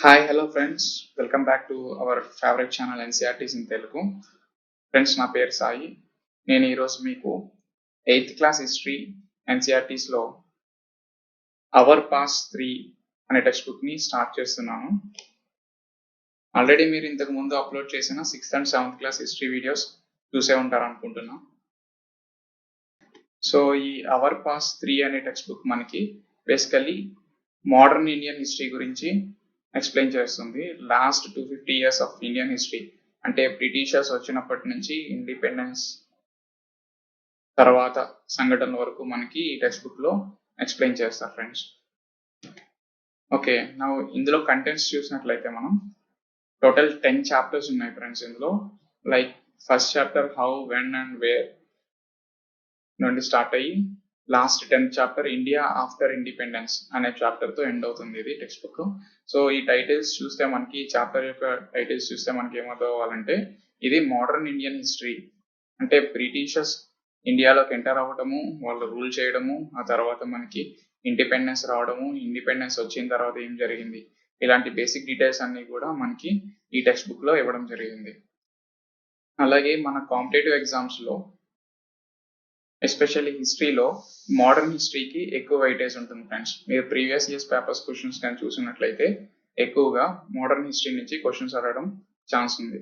Hi hello friends, welcome back to our favourite channel NCERTs in Telugu. Friends, నా పేరు సాయి. నేను ఈరోజు మీకు 8th క్లాస్ హిస్టరీ ఎన్సీఆర్టీస్లో అవర్ పాస్ 3 అనే టెక్స్ట్ బుక్ని స్టార్ట్ చేస్తున్నాను. ఆల్రెడీ మీరు ఇంతకు ముందు అప్లోడ్ చేసిన 6th and 7th class history videos చూసే ఉంటారు అనుకుంటున్నాను. సో ఈ అవర్ పాస్ 3 అనే టెక్స్ట్ బుక్ మనకి బేసికల్లీ మోడర్న్ ఇండియన్ హిస్టరీ గురించి ఎక్స్ప్లెయిన్ చేస్తుంది. Last 250 years of Indian history, అంటే బ్రిటిషర్స్ వచ్చినప్పటి నుంచి ఇండిపెండెన్స్ తర్వాత సంఘటనల వరకు మనకి ఈ టెక్స్ట్ బుక్ లో ఎక్స్ప్లెయిన్ చేస్తారు ఫ్రెండ్స్. ఓకే, నా ఇందులో కంటెంట్స్ చూసినట్లయితే మనం టోటల్ 10 చాప్టర్స్ ఉన్నాయి ఫ్రెండ్స్. ఇందులో like first chapter how, when and where నుండి స్టార్ట్ అయ్యి last 10th chapter India after independence అనే చాప్టర్ తో ఎండ్ అవుతుంది ఇది టెక్స్ట్ బుక్. సో ఈ టైటిల్స్ చూస్తే మనకి, చాప్టర్ యొక్క టైటిల్స్ చూస్తే మనకి ఏమవుతావాలంటే, ఇది మోడర్న్ ఇండియన్ హిస్టరీ, అంటే బ్రిటిషర్స్ ఇండియాలోకి ఎంటర్ అవ్వడము, వాళ్ళు రూల్ చేయడము, ఆ తర్వాత మనకి ఇండిపెండెన్స్ రావడము, ఇండిపెండెన్స్ వచ్చిన తర్వాత ఏం జరిగింది, ఇలాంటి బేసిక్ డీటెయిల్స్ అన్ని కూడా మనకి ఈ టెక్స్ట్ బుక్ లో ఇవ్వడం జరిగింది. అలాగే మన కాంపిటేటివ్ ఎగ్జామ్స్ లో ఎస్పెషల్లీ హిస్టరీలో మోడర్న్ హిస్టరీకి ఎక్కువ వెయిటేజ్ ఉంటుంది ఫ్రెండ్స్. మీరు ప్రీవియస్ ఇయర్స్ పేపర్స్ క్వశ్చన్స్ కానీ చూసినట్లయితే ఎక్కువగా మోడర్న్ హిస్టరీ నుంచి క్వశ్చన్స్ అడగడం ఛాన్స్ ఉంది.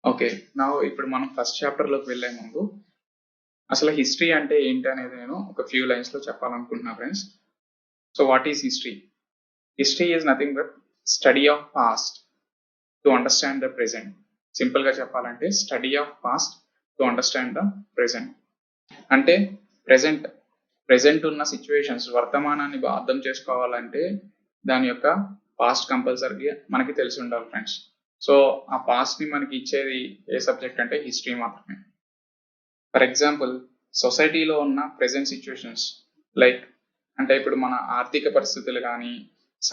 ఓకే, నా ఇప్పుడు మనం ఫస్ట్ చాప్టర్ లోకి వెళ్లే ముందు అసలు హిస్టరీ అంటే ఏంటి అనేది నేను ఒక ఫ్యూ లైన్స్ లో చెప్పాలనుకుంటున్నా friends. So what is history? History is nothing but study of past to understand the present. Simple గా చెప్పాలంటే study of past to understand the present. అంటే ప్రెసెంట్ ఉన్న సిచ్యువేషన్స్, వర్తమానాన్ని అర్థం చేసుకోవాలంటే దాని యొక్క పాస్ట్ కంపల్సరీగా మనకి తెలిసి ఉండాలి ఫ్రెండ్స్. సో ఆ పాస్ట్ ని మనకి ఇచ్చేది ఏ సబ్జెక్ట్ అంటే హిస్టరీ మాత్రమే. ఫర్ ఎగ్జాంపుల్, సొసైటీలో ఉన్న ప్రెసెంట్ సిచ్యువేషన్స్, లైక్ అంటే ఇప్పుడు మన ఆర్థిక పరిస్థితులు కానీ,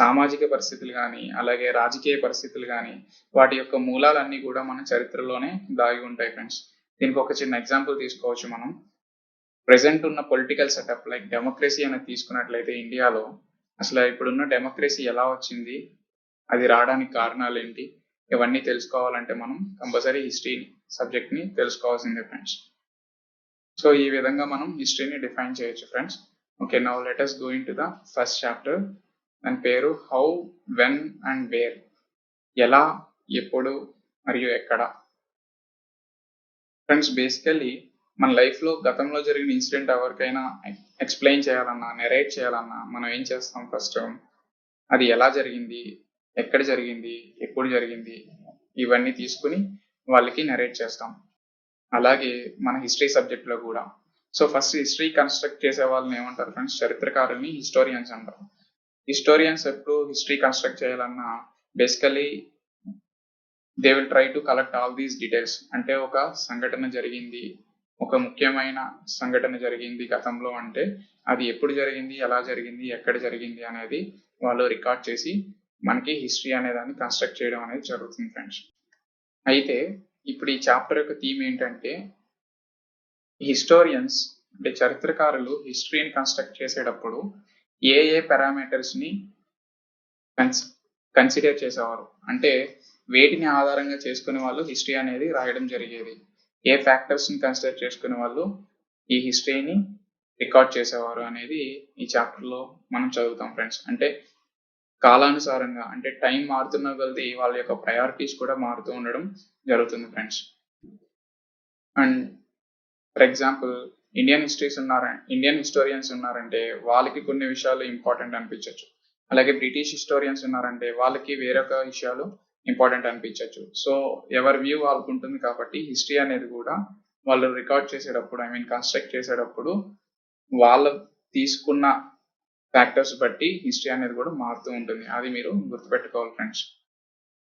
సామాజిక పరిస్థితులు కానీ, అలాగే రాజకీయ పరిస్థితులు కానీ, వాటి యొక్క మూలాలన్నీ కూడా మన చరిత్రలోనే దాగి ఉంటాయి ఫ్రెండ్స్. దీనికి ఒక చిన్న ఎగ్జాంపుల్ తీసుకోవచ్చు మనం. ప్రెసెంట్ ఉన్న పొలిటికల్ సెటప్ లైక్ డెమోక్రసీ అనేది తీసుకున్నట్లయితే ఇండియాలో అసలు ఇప్పుడున్న డెమోక్రసీ ఎలా వచ్చింది, అది రావడానికి కారణాలు ఏంటి, ఇవన్నీ తెలుసుకోవాలంటే మనం కంపల్సరీ హిస్టరీ సబ్జెక్ట్ ని తెలుసుకోవాల్సిందే ఫ్రెండ్స్. సో ఈ విధంగా మనం హిస్టరీని డిఫైన్ చేయొచ్చు friends. Okay, now let us go into the first chapter. దాని పేరు హౌ, వెన్ అండ్ వేర్. ఎలా, ఎప్పుడు మరియు ఎక్కడ. ఫ్రెండ్స్, బేసికల్లీ మన లైఫ్ లో గతంలో జరిగిన ఇన్సిడెంట్ ఎవరికైనా ఎక్స్ప్లెయిన్ చేయాలన్నా, నెరేట్ చేయాలన్నా మనం ఏం చేస్తాం? ఫస్ట్ అది ఎలా జరిగింది, ఎక్కడ జరిగింది, ఎప్పుడు జరిగింది, ఇవన్నీ తీసుకుని వాళ్ళకి నెరేట్ చేస్తాం. అలాగే మన హిస్టరీ సబ్జెక్ట్ లో కూడా. సో ఫస్ట్ హిస్టరీ కన్స్ట్రక్ట్ చేసే వాళ్ళని ఏమంటారు ఫ్రెండ్స్? చరిత్రకారుల్ని హిస్టోరియన్స్ అంటారు. హిస్టోరియన్స్ ఎప్పుడు హిస్టరీ కన్స్ట్రక్ట్ చేయాలన్నా basically they will try to collect all these details. అంటే ఒక సంఘటన జరిగింది, ఒక ముఖ్యమైన సంఘటన జరిగింది గతంలో అంటే అది ఎప్పుడు జరిగింది, ఎలా జరిగింది, ఎక్కడ జరిగింది అనేది వాళ్ళు రికార్డ్ చేసి మనకి హిస్టరీ అనే దాన్ని కన్స్ట్రక్ట్ చేయడం అనేది జరుగుతుంది ఫ్రెండ్స్. అయితే ఇప్పుడు ఈ చాప్టర్ యొక్క థీమ్ ఏంటంటే, హిస్టోరియన్స్ అంటే చరిత్రకారులు హిస్టరీని కన్స్ట్రక్ట్ చేసేటప్పుడు ఏ ఏ పారామీటర్స్ ని కన్సిడర్ చేసేవారు, అంటే వేటిని ఆధారంగా చేసుకునే వాళ్ళు హిస్టరీ అనేది రాయడం జరిగేది, ఏ ఫ్యాక్టర్స్ ని కన్సిడర్ చేసుకునే వాళ్ళు ఈ హిస్టరీని రికార్డ్ చేసేవారు అనేది ఈ చాప్టర్ లో మనం చదువుతాం ఫ్రెండ్స్. అంటే కాలానుసారంగా, అంటే టైం మారుతున్న కొద్దీ వాళ్ళ యొక్క ప్రయారిటీస్ కూడా మారుతూ ఉండడం జరుగుతుంది friends. And for example, Indian historians ఉన్నారంటే వాళ్ళకి కొన్ని విషయాలు ఇంపార్టెంట్ అనిపించవచ్చు. అలాగే బ్రిటిష్ హిస్టోరియన్స్ ఉన్నారంటే వాళ్ళకి వేరొక విషయాలు ఇంపార్టెంట్ అనిపించవచ్చు. సో ఎవరి వ్యూ వాళ్ళకు ఉంటుంది కాబట్టి హిస్టరీ అనేది కూడా వాళ్ళు రికార్డ్ చేసేటప్పుడు, ఐ మీన్ కన్స్ట్రక్ట్ చేసేటప్పుడు వాళ్ళు తీసుకున్న ఫ్యాక్టర్స్ బట్టి హిస్టరీ అనేది కూడా మారుతూ ఉంటుంది. అది మీరు గుర్తుపెట్టుకోవాలి ఫ్రెండ్స్.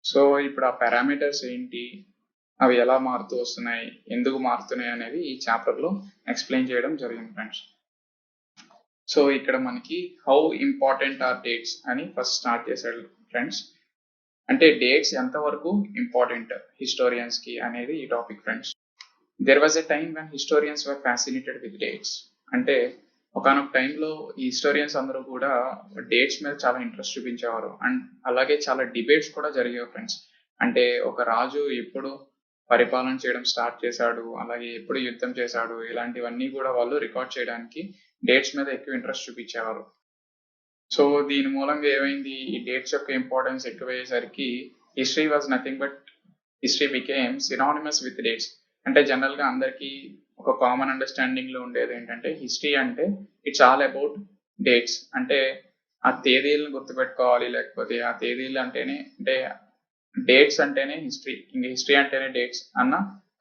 సో ఇప్పుడు ఆ పారామీటర్స్ ఏంటి, అవి ఎలా మారుతూ వస్తున్నాయి, ఎందుకు మారుతున్నాయి అనేది ఈ చాప్టర్ లో ఎక్స్ప్లెయిన్ చేయడం జరిగింది ఫ్రెండ్స్. సో ఇక్కడ మనకి హౌ ఇంపార్టెంట్ ఆర్ డేట్స్ అని ఫస్ట్ స్టార్ట్ చేశాడు ఫ్రెండ్స్. అంటే డేట్స్ ఎంతవరకు ఇంపార్టెంట్ హిస్టోరియన్స్ కి అనేది ఈ topic friends. There was a time when historians were fascinated with dates. అంటే ఒకనొక టైంలో ఈ హిస్టోరియన్స్ అందరూ కూడా డేట్స్ మీద చాలా ఇంట్రెస్ట్ చూపించేవారు. అండ్ అలాగే చాలా డిబేట్స్ కూడా జరిగేవి ఫ్రెండ్స్. అంటే ఒక రాజు ఎప్పుడు పరిపాలన చేయడం స్టార్ట్ చేశాడు, అలాగే ఎప్పుడు యుద్ధం చేశాడు, ఇలాంటివన్నీ కూడా వాళ్ళు రికార్డ్ చేయడానికి డేట్స్ మీద ఎక్కువ ఇంట్రెస్ట్ చూపించేవారు. సో దీని మూలంగా ఏమైంది, ఈ డేట్స్ యొక్క ఇంపార్టెన్స్ ఎక్కువయ్యేసరికి history was nothing but history became synonymous with dates. అంటే జనరల్ గా అందరికి ఒక కామన్ అండర్స్టాండింగ్ లో ఉండేది ఏంటంటే హిస్టరీ అంటే ఇట్స్ ఆల్ అబౌట్ డేట్స్. అంటే ఆ తేదీలను గుర్తుపెట్టుకోవాలి, లేకపోతే ఆ తేదీలు అంటేనే అంటే డేట్స్ అంటేనే హిస్టరీ, ఇంకా హిస్టరీ అంటేనే డేట్స్ అన్న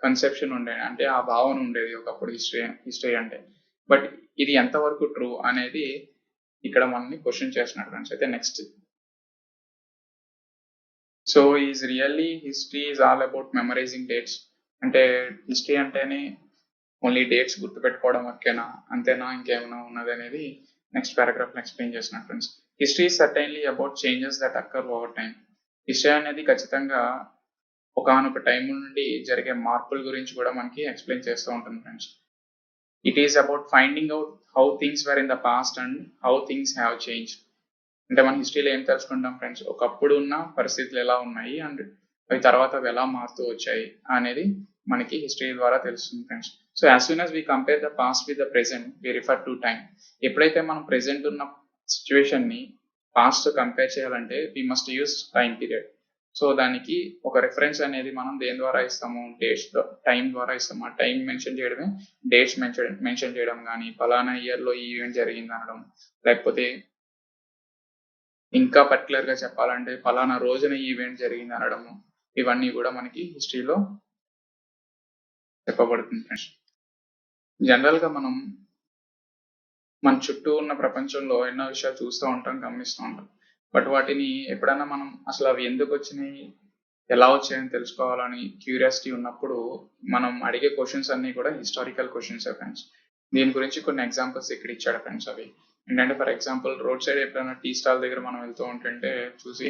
కన్సెప్షన్ ఉండేది. అంటే ఆ భావన ఉండేది ఒకప్పుడు హిస్టరీ అంటే. బట్ ఇది ఎంతవరకు ట్రూ అనేది ఇక్కడ మనల్ని క్వశ్చన్ చేస్తున్నారు ఫ్రెండ్స్. అయితే next, so is really history is all about memorising dates. అంటే హిస్టరీ అంటేనే ఓన్లీ డేట్స్ గుర్తుపెట్టుకోవడం ఒకేనా, అంతేనా, ఇంకేమైనా ఉన్నది అనేది నెక్స్ట్ పారాగ్రాఫ్ ఎక్స్ప్లెయిన్ చేస్తున్నారు friends. History is certainly about changes that అక్కర్ over time. History అనేది ఖచ్చితంగా ఒకనొక టైం నుండి జరిగే మార్పుల గురించి కూడా మనకి ఎక్స్ప్లెయిన్ చేస్తూ ఉంటుంది friends. It is about finding out how things were in the past and how things have change. అంటే మన హిస్టరీలో ఏం తెలుసుకుంటాం ఫ్రెండ్స్, ఒకప్పుడు ఉన్న పరిస్థితులు ఎలా ఉన్నాయి అండ్ అవి తర్వాత అవి ఎలా మారుతూ వచ్చాయి అనేది మనకి హిస్టరీ ద్వారా తెలుస్తుంది friends. So as soon as we compare the past with the present we refer to time. ఎప్పుడైతే మనం ప్రెసెంట్ ఉన్న సిచ్యువేషన్ ని పాస్ట్ కంపేర్ చేయాలంటే we must use time period. So దానికి ఒక రిఫరెన్స్ అనేది మనం దేని ద్వారా ఇస్తాము, డేట్స్ టైం ద్వారా ఇస్తాము. ఆ టైం మెన్షన్ చేయడమే డేట్స్ మెన్షన్ చేయడం, కానీ ఫలానా ఇయర్ లో ఈ ఈవెంట్ జరిగింది అనడం, లేకపోతే ఇంకా పర్టికులర్ గా చెప్పాలంటే ఫలానా రోజున ఈ ఈవెంట్ జరిగింది అనడము, ఇవన్నీ కూడా మనకి హిస్టరీలో చెప్పబడుతుంది ఫ్రెండ్స్. జనరల్ గా మనం మన చుట్టూ ఉన్న ప్రపంచంలో ఎన్నో విషయాలు చూస్తూ ఉంటాం, గమనిస్తూ ఉంటాం. బట్ వాటిని ఎప్పుడైనా మనం అసలు అవి ఎందుకు వచ్చినాయి, ఎలా వచ్చాయని తెలుసుకోవాలని క్యూరియాసిటీ ఉన్నప్పుడు మనం అడిగే క్వశ్చన్స్ అన్ని కూడా హిస్టారికల్ క్వశ్చన్స్ ఫ్రెండ్స్. దీని గురించి కొన్ని ఎగ్జాంపుల్స్ ఇక్కడ ఇచ్చాడు ఫ్రెండ్స్. అవి ఏంటంటే ఫర్ ఎగ్జాంపుల్ రోడ్ సైడ్ ఎప్పుడైనా టీ స్టాల్ దగ్గర మనం వెళ్తూ ఉంటుంటే చూసి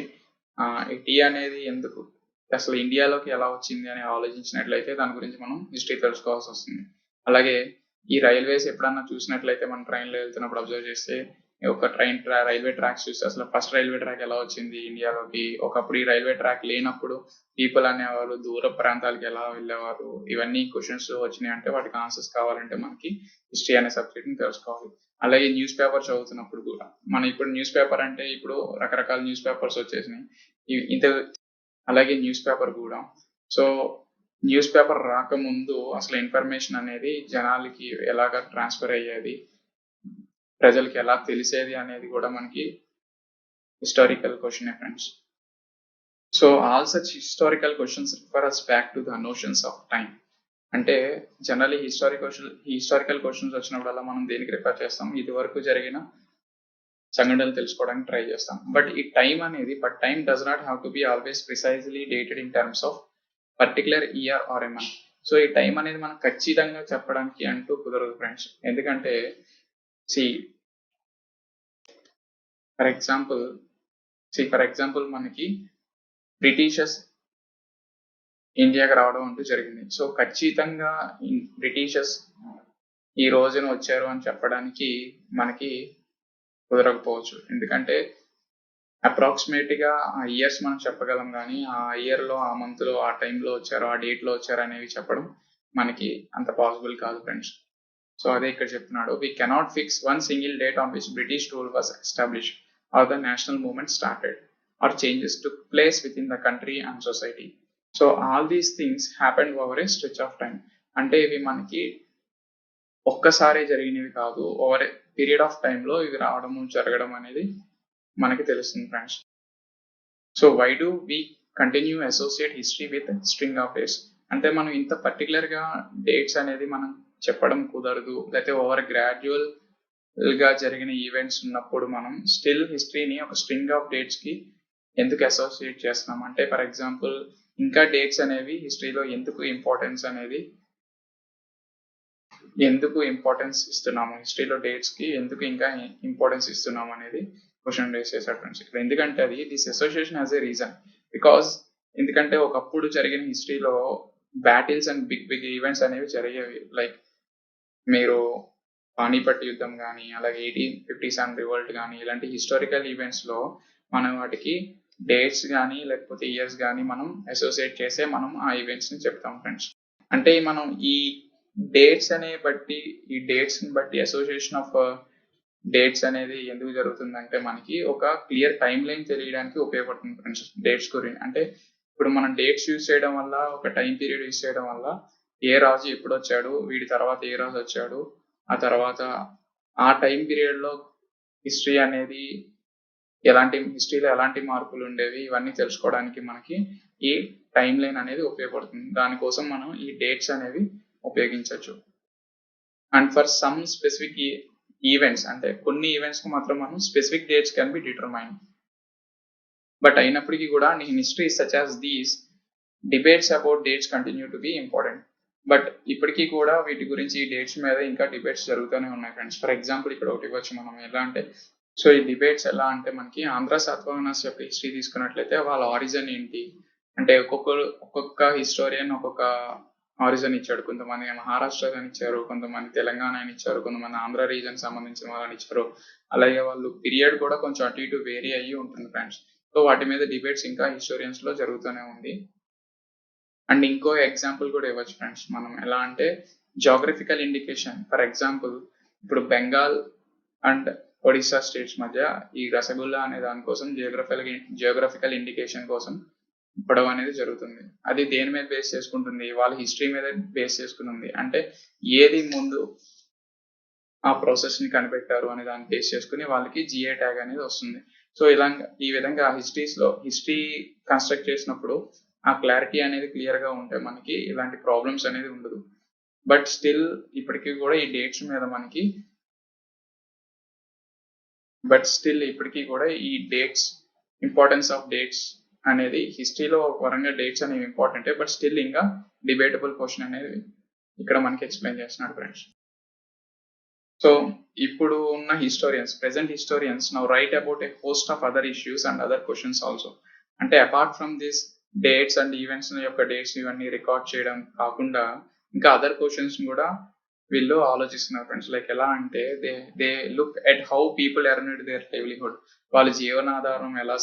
ఈ టీ అనేది ఎందుకు అసలు ఇండియాలోకి ఎలా వచ్చింది అని ఆలోచించినట్లయితే దాని గురించి మనం హిస్టరీ తెలుసుకోవాల్సి వస్తుంది. అలాగే ఈ రైల్వేస్ ఎప్పుడన్నా చూసినట్లయితే మనం ట్రైన్లో వెళ్తున్నప్పుడు అబ్జర్వ్ చేస్తే ఒక రైల్వే ట్రాక్స్ చూస్తే అసలు ఫస్ట్ రైల్వే ట్రాక్ ఎలా వచ్చింది ఇండియాలోకి, ఒకప్పుడు ఈ రైల్వే ట్రాక్ లేనప్పుడు పీపుల్ అనేవారు దూర ప్రాంతాలకు ఎలా వెళ్ళేవారు, ఇవన్నీ క్వశ్చన్స్ వచ్చినాయి అంటే వాటికి ఆన్సర్స్ కావాలంటే మనకి హిస్టరీ అనే సబ్జెక్ట్ ని తెలుసుకోవాలి. అలాగే న్యూస్ పేపర్ చదువుతున్నప్పుడు కూడా మనం ఇప్పుడు న్యూస్ పేపర్ అంటే ఇప్పుడు రకరకాల న్యూస్ పేపర్స్ వచ్చేసినాయి ఇంత. అలాగే న్యూస్ పేపర్ కూడా, సో న్యూస్ పేపర్ రాకముందు అసలు ఇన్ఫర్మేషన్ అనేది జనాలకి ఎలాగా ట్రాన్స్ఫర్ అయ్యేది, ప్రజలకి ఎలా తెలిసేది అనేది కూడా మనకి historical question friends. So all such historical questions refer us back to the notions of time. అంటే జనరల్లీ హిస్టారికల్ క్వశ్చన్స్ వచ్చినప్పుడల్లా మనం దేనికి రిఫర్ చేస్తాం, ఇది వరకు జరిగిన సంఘటనలు తెలుసుకోవడానికి ట్రై చేస్తాం. బట్ ఈ టైం అనేది time does not have to be always precisely dated in terms of particular year are a month. So ఈ టైం అనేది మనం ఖచ్చితంగా చెప్పడానికి అంటూ కుదరదు ఫ్రెండ్స్. ఎందుకంటే ఫర్ ఎగ్జాంపుల్ మనకి బ్రిటిషర్స్ ఇండియాకి రావడం అంటూ జరిగింది. సో ఖచ్చితంగా బ్రిటిషర్స్ ఈ రోజున వచ్చారు అని చెప్పడానికి మనకి కుదరకపోవచ్చు. ఎందుకంటే అప్రాక్సిమేట్ గా ఆ ఇయర్స్ మనం చెప్పగలం, కానీ ఆ ఇయర్ లో, ఆ మంత్ లో, ఆ టైంలో వచ్చారు, ఆ డేట్ లో వచ్చారు అనేవి చెప్పడం మనకి అంత పాసిబుల్ కాదు ఫ్రెండ్స్. సో అదే ఇక్కడ చెప్తున్నాడు, we cannot fix one single date on which British rule was established or the national movement started or changes took place within the country and society. So all these things happened over a stretch of time. అంటే ఇవి మనకి ఒక్కసారి జరిగినవి కాదు, over a period of టైంలో ఇవి రావడము జరగడం అనేది మనకి తెలుస్తుంది friends. So why do we continue associate history with string of dates. అంటే మనం ఇంత పర్టికులర్ గా డేట్స్ అనేది మనం చెప్పడం కుదరదు, లేకపోతే ఓవర్ గ్రాడ్యువల్ గా జరిగిన ఈవెంట్స్ ఉన్నప్పుడు మనం స్టిల్ హిస్టరీని ఒక స్ట్రింగ్ ఆఫ్ డేట్స్ కి ఎందుకు అసోసియేట్ చేస్తున్నాం అంటే, ఫర్ ఎగ్జాంపుల్ ఇంకా డేట్స్ అనేవి హిస్టరీలో ఎందుకు ఇంపార్టెన్స్ ఇస్తున్నాము, హిస్టరీలో డేట్స్ కి ఎందుకు ఇంకా ఇంపార్టెన్స్ ఇస్తున్నాము అనేది క్వశ్చన్ రేస్ చేశారు ఫ్రెండ్స్ ఇక్కడ. ఎందుకంటే అది this association as a reason because ఎందుకంటే ఒకప్పుడు జరిగిన హిస్టరీలో బ్యాటిల్స్ అండ్ బిగ్ ఈవెంట్స్ అనేవి జరిగేవి. లైక్ మీరు పానీపట్ యుద్ధం కానీ అలాగే 1857 రివోల్ట్ కానీ ఇలాంటి హిస్టారికల్ ఈవెంట్స్లో మనం వాటికి డేట్స్ కానీ లేకపోతే ఇయర్స్ కానీ మనం అసోసియేట్ చేసే మనం ఆ ఈవెంట్స్ని చెప్తాం ఫ్రెండ్స్. అంటే మనం ఈ డేట్స్ని బట్టి అసోసియేషన్ ఆఫ్ డేట్స్ అనేది ఎందుకు జరుగుతుందంటే మనకి ఒక క్లియర్ టైం లైన్ తెలియడానికి ఉపయోగపడుతుంది ఫ్రెండ్స్ డేట్స్ గురించి. అంటే ఇప్పుడు మనం డేట్స్ యూజ్ చేయడం వల్ల ఒక టైం పీరియడ్ యూజ్ చేయడం వల్ల ఏ రాజు ఎప్పుడు వచ్చాడు, వీడి తర్వాత ఏ రాజు వచ్చాడు, ఆ తర్వాత ఆ టైం పీరియడ్లో హిస్టరీలో ఎలాంటి మార్పులు ఉండేవి, ఇవన్నీ తెలుసుకోవడానికి మనకి ఈ టైం లైన్ అనేది ఉపయోగపడుతుంది. దానికోసం మనం ఈ డేట్స్ అనేవి ఉపయోగించవచ్చు. And for some specific events, అంటే కొన్ని ఈవెంట్స్కి మాత్రం మనం specific dates can be determine. But అయినప్పటికీ కూడా in history such as these debates about dates continue to be important. But ఇప్పటికీ కూడా వీటి గురించి ఈ డేట్స్ మీద ఇంకా డిబేట్స్ జరుగుతూనే ఉన్నాయి ఫ్రెండ్స్. ఫర్ ఎగ్జాంపుల్ ఇక్కడ ఒకటి ఇవ్వచ్చు మనం ఎలా అంటే, సో ఈ డిబేట్స్ ఎలా అంటే మనకి ఆంధ్ర శాతవాహనస్ యొక్క హిస్టరీ తీసుకున్నట్లయితే వాళ్ళ ఆరిజిన్ ఏంటి అంటే ఒక్కొక్క హిస్టోరియన్ ఒక్కొక్క ఆరిజిన్ ఇచ్చాడు. కొంతమంది మహారాష్ట్ర అని ఇచ్చారు, కొంతమంది తెలంగాణ అని ఇచ్చారు, కొంతమంది ఆంధ్ర రీజన్ సంబంధించిన వాళ్ళని ఇచ్చారు. అలాగే వాళ్ళు పీరియడ్ కూడా కొంచెం అటు ఇటు వేరీ అయ్యి ఉంటుంది ఫ్రెండ్స్. సో వాటి మీద డిబేట్స్ ఇంకా హిస్టోరియన్స్ లో జరుగుతూనే ఉంది. అండ్ ఇంకో ఎగ్జాంపుల్ కూడా ఇవ్వచ్చు ఫ్రెండ్స్ మనం ఎలా అంటే జాగ్రఫికల్ ఇండికేషన్. ఫర్ ఎగ్జాంపుల్ ఇప్పుడు బెంగాల్ అండ్ ఒడిశా స్టేట్స్ మధ్య ఈ రసగుల్లా అనే దానికోసం జియోగ్రఫికల్ ఇండికేషన్ కోసం గొడవ అనేది జరుగుతుంది. అది దేని మీద బేస్ చేసుకుంటుంది, వాళ్ళ హిస్టరీ మీద బేస్ చేసుకుని అంటే ఏది ముందు ఆ ప్రాసెస్ ని కనిపెట్టారు అనే దాన్ని బేస్ చేసుకుని వాళ్ళకి జిఏ ట్యాగ్ అనేది వస్తుంది. సో ఈ విధంగా హిస్టరీ కన్స్ట్రక్ట్ చేసినప్పుడు ఆ క్లారిటీ అనేది క్లియర్ గా ఉంటే మనకి ఇలాంటి ప్రాబ్లమ్స్ అనేది ఉండదు. బట్ స్టిల్ ఇప్పటికీ కూడా ఈ డేట్స్ మీద మనకి ఈ డేట్స్ ఇంపార్టెన్స్ ఆఫ్ డేట్స్ అనేది హిస్టరీలో పరంగా డేట్స్ అనేవి ఇంపార్టెంటే. బట్ స్టిల్ ఇంకా డిబేటబుల్ క్వశ్చన్ అనేది ఇక్కడ మనకి ఎక్స్ప్లెయిన్ చేస్తున్నాడు ఫ్రెండ్స్. సో ఇప్పుడు ఉన్న present historians now write about a host of other issues and other questions also. అంటే apart from this dates and events యొక్క డేట్స్ ఇవన్నీ రికార్డ్ చేయడం కాకుండా ఇంకా అదర్ క్వశ్చన్స్ కూడా వీళ్ళు ఆలోచిస్తున్నారు ఫ్రెండ్స్. లైక్ ఎలా అంటే they look at how people earned there livelihood. వాళ్ళ జీవనాధారం ఎలా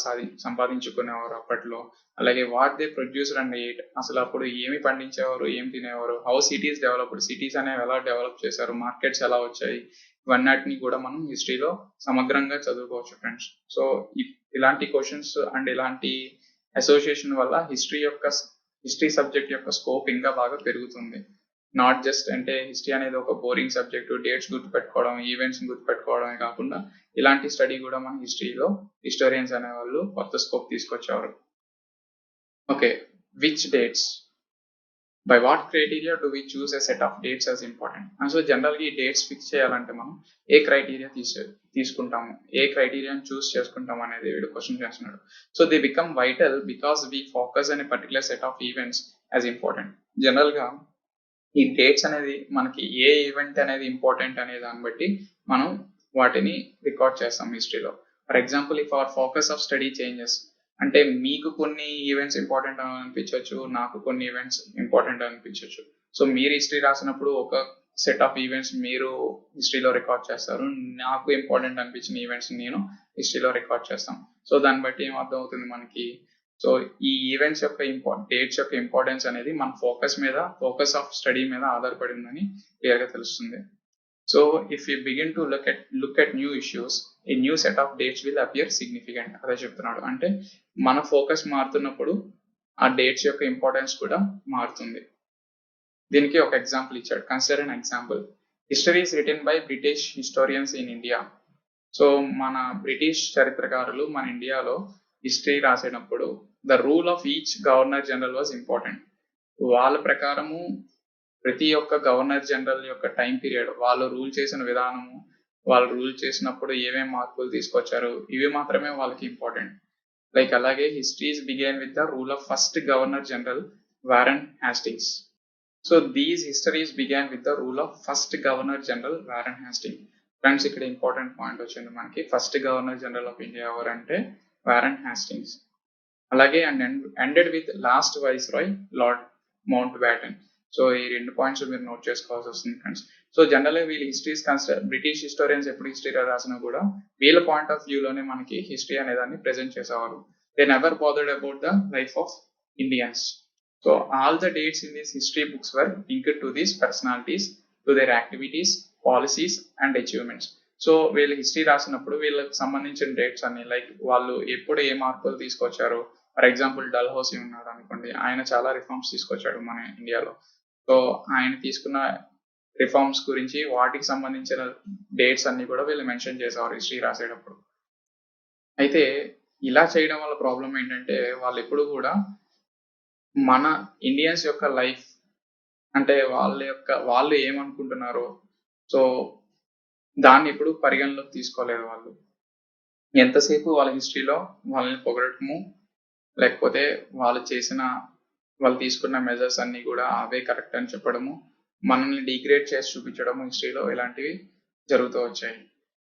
సంపాదించుకునేవారు అప్పట్లో, అలాగే what they produced and eight, అసలు అప్పుడు ఏమి పండించేవారు, ఏం తినేవారు, హౌ సిటీస్ డెవలప్డ్, సిటీస్ అనేవి ఎలా డెవలప్ చేశారు, మార్కెట్స్ ఎలా వచ్చాయి, ఇవన్నిటిని కూడా మనం హిస్టరీలో సమగ్రంగా చదువుకోవచ్చు ఫ్రెండ్స్. సో ఇలాంటి క్వశ్చన్స్ అండ్ ఇలాంటి అసోసియేషన్ వల్ల హిస్టరీ సబ్జెక్ట్ యొక్క స్కోప్ ఇంకా బాగా పెరుగుతుంది. నాట్ జస్ట్ అంటే హిస్టరీ అనేది ఒక బోరింగ్ సబ్జెక్టు, డేట్స్ గుర్తుపెట్టుకోవడం, ఈవెంట్స్ గుర్తుపెట్టుకోవడమే కాకుండా ఇలాంటి స్టడీ కూడా మన హిస్టరీలో హిస్టోరియన్స్ అనే వాళ్ళు కొత్త స్కోప్ తీసుకొచ్చేవారు. Okay, which dates, by what criteria do we choose a set of dates as important. So జనరల్గా ఈ డేట్స్ ఫిక్స్ చేయాలంటే మనం ఏ క్రైటీరియా తీసుకుంటాము, ఏ క్రైటీరియాని చూస్ చేసుకుంటాం అనేది వీడు క్వశ్చన్ చేస్తున్నాడు. So they become vital because we focus అనే particular set of events as important. జనరల్గా ఈ డేట్స్ అనేది మనకి ఏ ఈవెంట్ అనేది ఇంపార్టెంట్ అనే దాన్ని బట్టి మనం వాటిని రికార్డ్ చేస్తాం హిస్టరీలో. For example if our focus of study changes, అంటే మీకు కొన్ని ఈవెంట్స్ ఇంపార్టెంట్ అని అనిపించవచ్చు, నాకు కొన్ని ఈవెంట్స్ ఇంపార్టెంట్ అనిపించవచ్చు. సో మీరు హిస్టరీ రాసినప్పుడు ఒక సెట్ ఆఫ్ ఈవెంట్స్ మీరు హిస్టరీలో రికార్డ్ చేస్తారు, నాకు ఇంపార్టెంట్ అనిపించిన ఈవెంట్స్ నేను హిస్టరీలో రికార్డ్ చేస్తాం. సో దాన్ని బట్టి ఏమర్థం అవుతుంది మనకి, సో ఈ ఈవెంట్స్ యొక్క డేట్స్ యొక్క ఇంపార్టెన్స్ అనేది మన ఫోకస్ ఆఫ్ స్టడీ మీద ఆధారపడి ఉందని క్లియర్ గా తెలుస్తుంది. So if you begin to look at new issues, a new set of dates will appear significant. అదే చెప్తున్నాడు. అంటే మన ఫోకస్ మారుతున్నప్పుడు ఆ డేట్స్ యొక్క ఇంపార్టెన్స్ కూడా మారుతుంది. దీనికి ఒక ఎగ్జాంపుల్ ఇచ్చాడు. Consider an example. History is written by British historians in India. So మన బ్రిటిష్ చరిత్రకారులు మన ఇండియాలో హిస్టరీ రాసేటప్పుడు the rule of each governor general was important. వాళ్ళ ప్రకారము ప్రతి ఒక్క గవర్నర్ జనరల్ యొక్క టైం పీరియడ్, వాళ్ళు రూల్ చేసిన విధానము, వాళ్ళు రూల్ చేసినప్పుడు ఏమేమి మార్పులు తీసుకొచ్చారు, ఇవి మాత్రమే వాళ్ళకి ఇంపార్టెంట్. లైక్ అలాగే histories began with the rule of first governor general Warren Hastings. So these histories began with the rule of first governor general Warren Hasting. Friends ఇక్కడ ఇంపార్టెంట్ పాయింట్ వచ్చింది మనకి. First governor general of India ఎవరంటే Warren Hastings. అలాగే and ended with last viceroy Lord Mountbatten. So ఈ రెండు points మీరు note చేసుకోవాల్సి వస్తుంది ఫ్రెండ్స్. సో జనరల్గా వీళ్ళ హిస్టరీస్ బ్రిటిష్ హిస్టోరియన్స్ ఎప్పుడు హిస్టరీ రాసినా కూడా వీళ్ళ పాయింట్ ఆఫ్ వ్యూలోనే మనకి హిస్టరీ అనే దాన్ని ప్రెజెంట్ చేసేవారు. They never bothered about the life of Indians. So all the dates in these history books were linked to these personalities, to their activities, policies and achievements. So వీళ్ళు history రాసినప్పుడు వీళ్ళకి సంబంధించిన dates అన్ని, like వాళ్ళు ఎప్పుడు ఏ మార్పులు తీసుకొచ్చారు. For example Dalhousie ఉన్నాడు అనుకోండి, ఆయన చాలా రిఫార్మ్స్ తీసుకొచ్చాడు మన ఇండియాలో. సో ఆయన తీసుకున్న రిఫార్మ్స్ గురించి వాటికి సంబంధించిన డేట్స్ అన్ని కూడా వీళ్ళు మెన్షన్ చేసేవారు హిస్టరీ రాసేటప్పుడు. అయితే ఇలా చేయడం వల్ల ప్రాబ్లం ఏంటంటే వాళ్ళు ఎప్పుడు కూడా మన ఇండియన్స్ యొక్క లైఫ్ అంటే వాళ్ళు ఏమనుకుంటున్నారో సో దాన్ని ఎప్పుడు పరిగణలోకి తీసుకోలేదు వాళ్ళు. ఎంతసేపు వాళ్ళ హిస్టరీలో వాళ్ళని పొగడటము, లేకపోతే వాళ్ళు తీసుకున్న మెజర్స్ అన్ని కూడా అవే కరెక్ట్ అని చెప్పడము, మనల్ని డిగ్రేడ్ చేసి చూపించడము హిస్టరీలో ఇలాంటివి జరుగుతూ వచ్చాయి.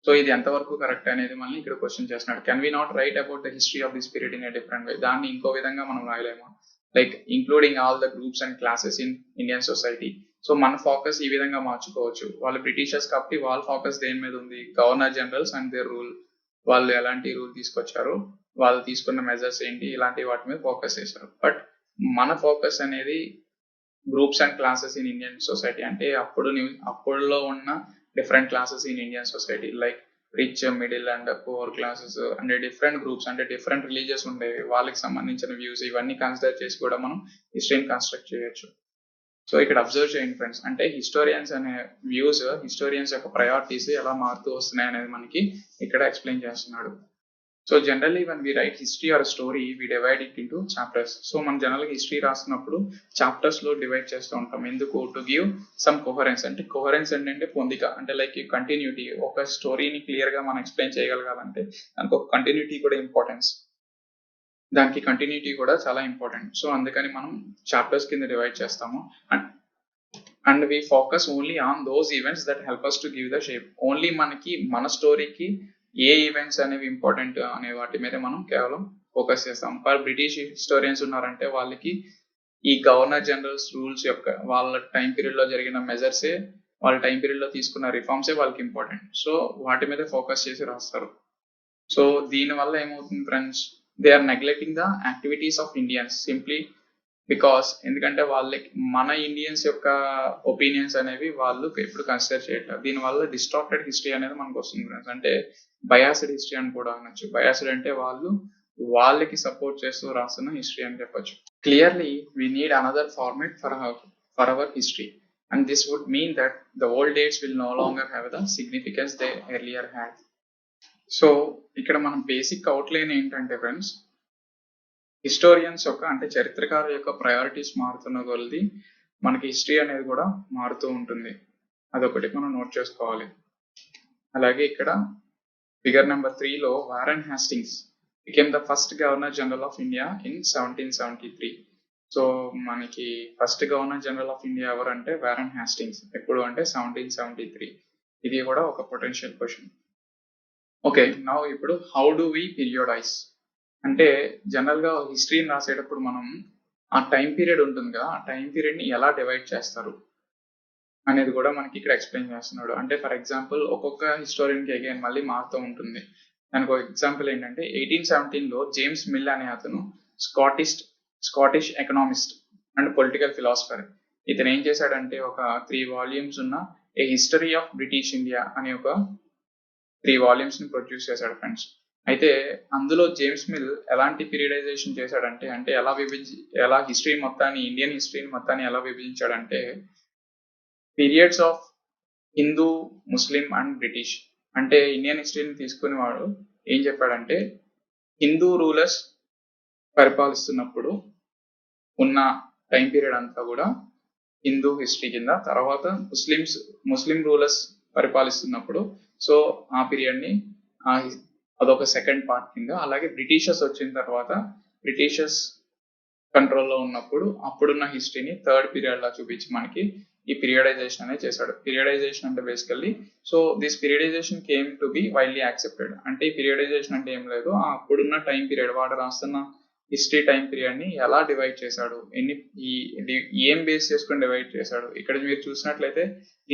సో ఇది ఎంతవరకు కరెక్ట్ అనేది మనల్ని ఇక్కడ క్వశ్చన్ చేస్తున్నాడు. Can we not write about the history of this period in a different way? దాన్ని ఇంకో విధంగా మనం రాయలేమా? Like including all the groups and classes in Indian society. So మన ఫోకస్ ఈ విధంగా మార్చుకోవచ్చు. వాళ్ళు బ్రిటిషర్స్ కాబట్టి వాళ్ళ ఫోకస్ దేని మీద ఉంది? Governor generals and their rule. వాళ్ళు ఎలాంటి రూల్ తీసుకొచ్చారు, వాళ్ళు తీసుకున్న మెజర్స్ ఏంటి, ఇలాంటి వాటి మీద ఫోకస్ చేశారు. బట్ మన ఫోకస్ అనేది groups and classes in Indian society. అంటే అప్పుడులో ఉన్న different classes in Indian society, like rich, middle and poor classes అంటే డిఫరెంట్ గ్రూప్స్, అంటే డిఫరెంట్ రిలీజియస్ ఉండేవి, వాళ్ళకి సంబంధించిన వ్యూస్ ఇవన్నీ కన్సిడర్ చేసి కూడా మనం హిస్టరీని కన్స్ట్రక్ట్ చేయొచ్చు. సో ఇక్కడ అబ్జర్వ్ చేయండి ఫ్రెండ్స్, అంటే హిస్టోరియన్స్ అనే వ్యూస్, హిస్టోరియన్స్ యొక్క ప్రయారిటీస్ ఎలా మారుతూ వస్తున్నాయి అనేది మనకి ఇక్కడ ఎక్స్ప్లెయిన్ చేస్తున్నాడు. So generally when we write history or story we divide it into chapters. So మనం జనరల్గా హిస్టరీ రాస్తున్నప్పుడు చాప్టర్స్ లో డివైడ్ చేస్తూ ఉంటాం. ఎందుకు? To give some coherence. అంటే కోహరెన్స్ ఏంటంటే పొందిక, అంటే లైక్ కంటిన్యూటీ. ఒక స్టోరీని క్లియర్ గా మనం ఎక్స్ప్లెయిన్ చేయగలగాలంటే దానికి ఒక కంటిన్యూటీ కూడా ఇంపార్టెన్స్, దానికి కంటిన్యూటీ కూడా చాలా ఇంపార్టెంట్. సో అందుకని మనం చాప్టర్స్ కింద డివైడ్ చేస్తాము. And we focus only on those events that help us to give the shape. Only మనకి మన స్టోరీకి ఏ ఈవెంట్స్ అనేవి ఇంపార్టెంట్ అనే వాటి మీద మనం కేవలం ఫోకస్ చేస్తాం. ఫర్ బ్రిటిష్ హిస్టోరియన్స్ ఉన్నారంటే వాళ్ళకి ఈ గవర్నర్ జనరల్స్ రూల్స్ యొక్క వాళ్ళ టైం పీరియడ్ లో జరిగిన మెజర్సే, వాళ్ళ టైం పీరియడ్ లో తీసుకున్న రిఫార్మ్సే వాళ్ళకి ఇంపార్టెంట్. సో వాటి మీద ఫోకస్ చేసి రాస్తారు. సో దీని వల్ల ఏమవుతుంది friends, they are neglecting the activities of Indians simply because, ఎందుకంటే వాళ్ళకి మన ఇండియన్స్ యొక్క ఒపీనియన్స్ అనేవి వాళ్ళు ఎప్పుడు కన్సిడర్ చేయట్లేదు. దీనివల్ల డిస్టార్టెడ్ హిస్టరీ అనేది మనకు వస్తుంది ఫ్రెండ్స్. అంటే బయాస్డ్ హిస్టరీ అని కూడా అనొచ్చు. బయాస్డ్ అంటే వాళ్ళకి సపోర్ట్ చేస్తూ రాస్తున్న హిస్టరీ అని చెప్పొచ్చు. Clearly we need another format for our history, and this would mean that the old dates will no longer have the significance they earlier had. So ఇక్కడ మనం బేసిక్ అవుట్లైన్ ఏంటంటే friends, historians యొక్క అంటే చరిత్రకారుల యొక్క priorities మారుతున్న కొలది మనకి history అనేది కూడా మారుతూ ఉంటుంది. అదొకటి మనం నోట్ చేసుకోవాలి. అలాగే ఇక్కడ ఫిగర్ నెంబర్ 3లో Warren Hastings became the first governor general of India in 1773. So మనకి first governor general of India ఎవరంటే వారెన్ హాస్టింగ్స్. ఎప్పుడు అంటే 1773. ఇది కూడా ఒక పొటెన్షియల్ క్వశ్చన్. ఓకే, నౌ ఇప్పుడు హౌ డు వి పీరియోడైజ్ అంటే జనరల్ గా హిస్టరీని రాసేటప్పుడు మనం ఆ టైం పీరియడ్ ఉంటుంది కదా, ఆ టైం పీరియడ్ ని ఎలా డివైడ్ చేస్తారు అనేది కూడా మనకి ఇక్కడ ఎక్స్ప్లెయిన్ చేస్తున్నాడు. అంటే ఫర్ ఎగ్జాంపుల్ ఒక్కొక్క హిస్టోరియన్ కి అగైన్ మళ్ళీ మారుతూ ఉంటుంది. దానికి ఒక ఎగ్జాంపుల్ ఏంటంటే 1817లో జేమ్స్ మిల్ అనే అతను Scottish economist and political philosopher. ఇతను ఏం చేశాడంటే ఒక 3 వాల్యూమ్స్ ఉన్న ఏ హిస్టరీ ఆఫ్ బ్రిటిష్ ఇండియా అనే ఒక 3 వాల్యూమ్స్ ని ప్రొడ్యూస్ చేశాడు ఫ్రెండ్స్. అయితే అందులో జేమ్స్ మిల్ ఎలాంటి పీరియడైజేషన్ చేశాడంటే, అంటే ఎలా హిస్టరీ మొత్తాన్ని, ఇండియన్ హిస్టరీని మొత్తాన్ని ఎలా విభజించాడంటే periods of Hindu, Muslim and British. అంటే ఇండియన్ హిస్టరీని తీసుకుని వాడు ఏం చెప్పాడంటే హిందూ రూలర్స్ పరిపాలిస్తున్నప్పుడు ఉన్న టైం పీరియడ్ అంతా కూడా హిందూ హిస్టరీ కింద, తర్వాత ముస్లిం రూలర్స్ పరిపాలిస్తున్నప్పుడు సో ఆ పీరియడ్ ని అదొక సెకండ్ పార్ట్ కింద, అలాగే బ్రిటిషర్స్ వచ్చిన తర్వాత బ్రిటిషర్స్ కంట్రోల్లో ఉన్నప్పుడు అప్పుడున్న హిస్టరీని థర్డ్ పీరియడ్ లా చూపించి మనకి ఈ పీరియడైజేషన్ అనేది చేశాడు. పీరియడైజేషన్ అంటే basically so this periodisation came to be widely accepted. అంటే ఈ పీరియడైజేషన్ అంటే ఏం లేదు, అప్పుడున్న టైం పీరియడ్ వాడు రాస్తున్న హిస్టరీ టైం పీరియడ్ ని ఎలా డివైడ్ చేశాడు, ఇది ఏం బేస్ చేసుకుని డివైడ్ చేశాడు. ఇక్కడ మీరు చూసినట్లయితే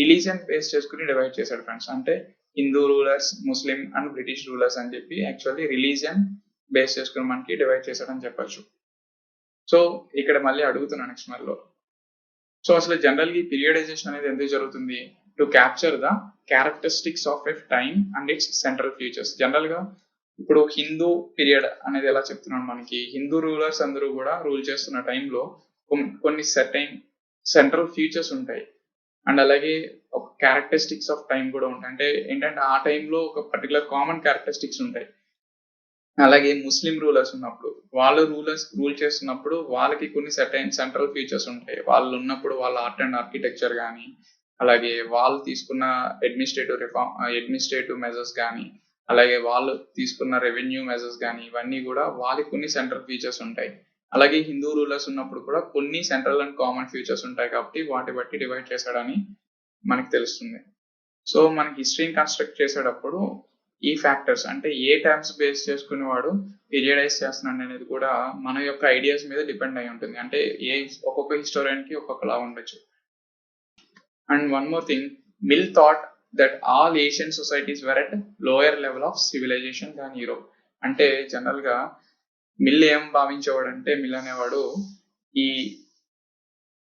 రిలీజియన్ బేస్ చేసుకుని డివైడ్ చేశాడు ఫ్రెండ్స్. అంటే Hindu rulers, Muslim and British rulers అని చెప్పి యాక్చువల్లీ రిలీజియన్ బేస్ చేసుకుని మనకి డివైడ్ చేశాడని చెప్పొచ్చు. సో ఇక్కడ మళ్ళీ అడుగుతున్నాను నెక్స్ట్ మళ్ళీ, సో అసలు జనరల్ గా పీరియడైజేషన్ అనేది ఎందుకు జరుగుతుంది? To capture the characteristics of a time and it's central features. General గా ఇప్పుడు హిందూ పీరియడ్ అనేది ఎలా చెప్తున్నాను, మనకి హిందూ రూలర్స్ అందరూ కూడా రూల్ చేస్తున్న టైంలో కొన్ని సర్టైన్ సెంట్రల్ ఫీచర్స్ ఉంటాయి అండ్ అలాగే ఒక క్యారెక్టరిస్టిక్స్ ఆఫ్ టైం కూడా ఉంటాయి. అంటే ఏంటంటే ఆ టైంలో ఒక పర్టికులర్ కామన్ క్యారెక్టరిస్టిక్స్ ఉంటాయి. అలాగే ముస్లిం రూలర్స్ ఉన్నప్పుడు వాళ్ళు రూల్ చేస్తున్నప్పుడు వాళ్ళకి కొన్ని సర్టైన్ సెంట్రల్ ఫీచర్స్ ఉంటాయి. వాళ్ళు ఉన్నప్పుడు వాళ్ళ ఆర్ట్ అండ్ ఆర్కిటెక్చర్ కానీ, అలాగే వాళ్ళు తీసుకున్న అడ్మినిస్ట్రేటివ్ మెజర్స్ కానీ, అలాగే వాళ్ళు తీసుకున్న రెవెన్యూ మెజర్స్ కానీ, ఇవన్నీ కూడా వాళ్ళకి కొన్ని సెంట్రల్ ఫీచర్స్ ఉంటాయి. అలాగే హిందూ రూలర్స్ ఉన్నప్పుడు కూడా కొన్ని సెంట్రల్ అండ్ కామన్ ఫీచర్స్ ఉంటాయి కాబట్టి వాటి బట్టి డివైడ్ చేశాడని మనకి తెలుస్తుంది. సో మనకి హిస్టరీని కన్స్ట్రక్ట్ చేసేటప్పుడు ఈ ఫ్యాక్టర్స్ అంటే ఏ టర్మ్స్ బేస్ చేసుకుని వాడు పీరియడైజ్ చేస్తున్నాడు అనేది కూడా మన యొక్క ఐడియాస్ మీద డిపెండ్ అయి ఉంటుంది. అంటే ఒక్కొక్క హిస్టోరియన్ కి ఒక్కొక్కలా ఉండొచ్చు. And one more thing, Mill thought that all Asian societies were at lower level of civilization than Europe. అంటే జనరల్ గా మిల్ ఏం భావించేవాడు అంటే, మిల్ అనేవాడు ఈ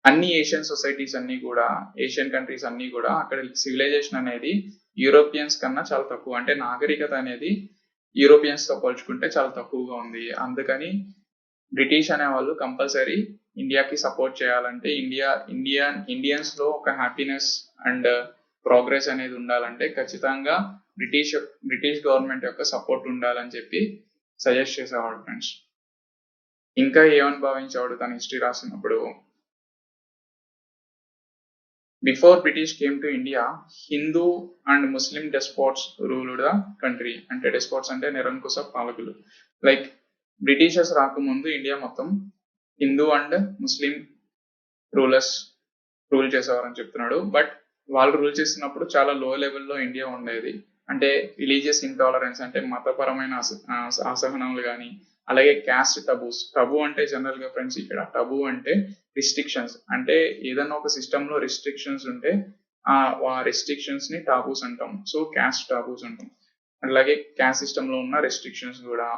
అన్ని ఏషియన్ సొసైటీస్ అన్ని కూడా, ఏషియన్ కంట్రీస్ అన్ని కూడా అక్కడ సివిలైజేషన్ అనేది యూరోపియన్స్ కన్నా చాలా తక్కువ, అంటే నాగరికత అనేది యూరోపియన్స్ తో పోల్చుకుంటే చాలా తక్కువగా ఉంది. అందుకని బ్రిటిష్ అనే వాళ్ళు కంపల్సరీ ఇండియాకి సపోర్ట్ చేయాలంటే ఇండియన్స్ లో ఒక హ్యాపీనెస్ అండ్ ప్రోగ్రెస్ అనేది ఉండాలంటే ఖచ్చితంగా బ్రిటిష్ గవర్నమెంట్ యొక్క సపోర్ట్ ఉండాలని చెప్పి సజెస్ట్ చేసేవాడు ఫ్రెండ్స్. ఇంకా ఏమని భావించేవాడు తన హిస్టరీ రాసినప్పుడు, before British came to India, Hindu and Muslim despots ruled the country. అంటే డెస్పాట్స్ అంటే నిరంకుశ పాలకులు. లైక్ బ్రిటిషర్స్ రాకముందు ఇండియా మొత్తం Hindu and Muslim rulers rule చేసేవారని చెప్తున్నాడు. బట్ వాళ్ళు రూల్ చేస్తున్నప్పుడు చాలా లో లెవెల్లో ఇండియా ఉండేది. అంటే రిలీజియస్ ఇంటాలరెన్స్ అంటే మతపరమైన అసహనాలు కానీ, అలాగే క్యాస్ట్ టబు అంటే జనరల్ గా ఫ్రెండ్స్ ఇక్కడ టబు అంటే రిస్ట్రిక్షన్స్. అంటే ఏదైనా ఒక సిస్టమ్ లో రిస్ట్రిక్షన్స్ ఉంటే ఆ రిస్ట్రిక్షన్స్ ని టాబూస్ అంటాం. సో క్యాస్ట్ టాబూస్ అంటాం. అలాగే క్యాస్ట్ సిస్టమ్ లో ఉన్న రెస్ట్రిక్షన్స్ కూడా,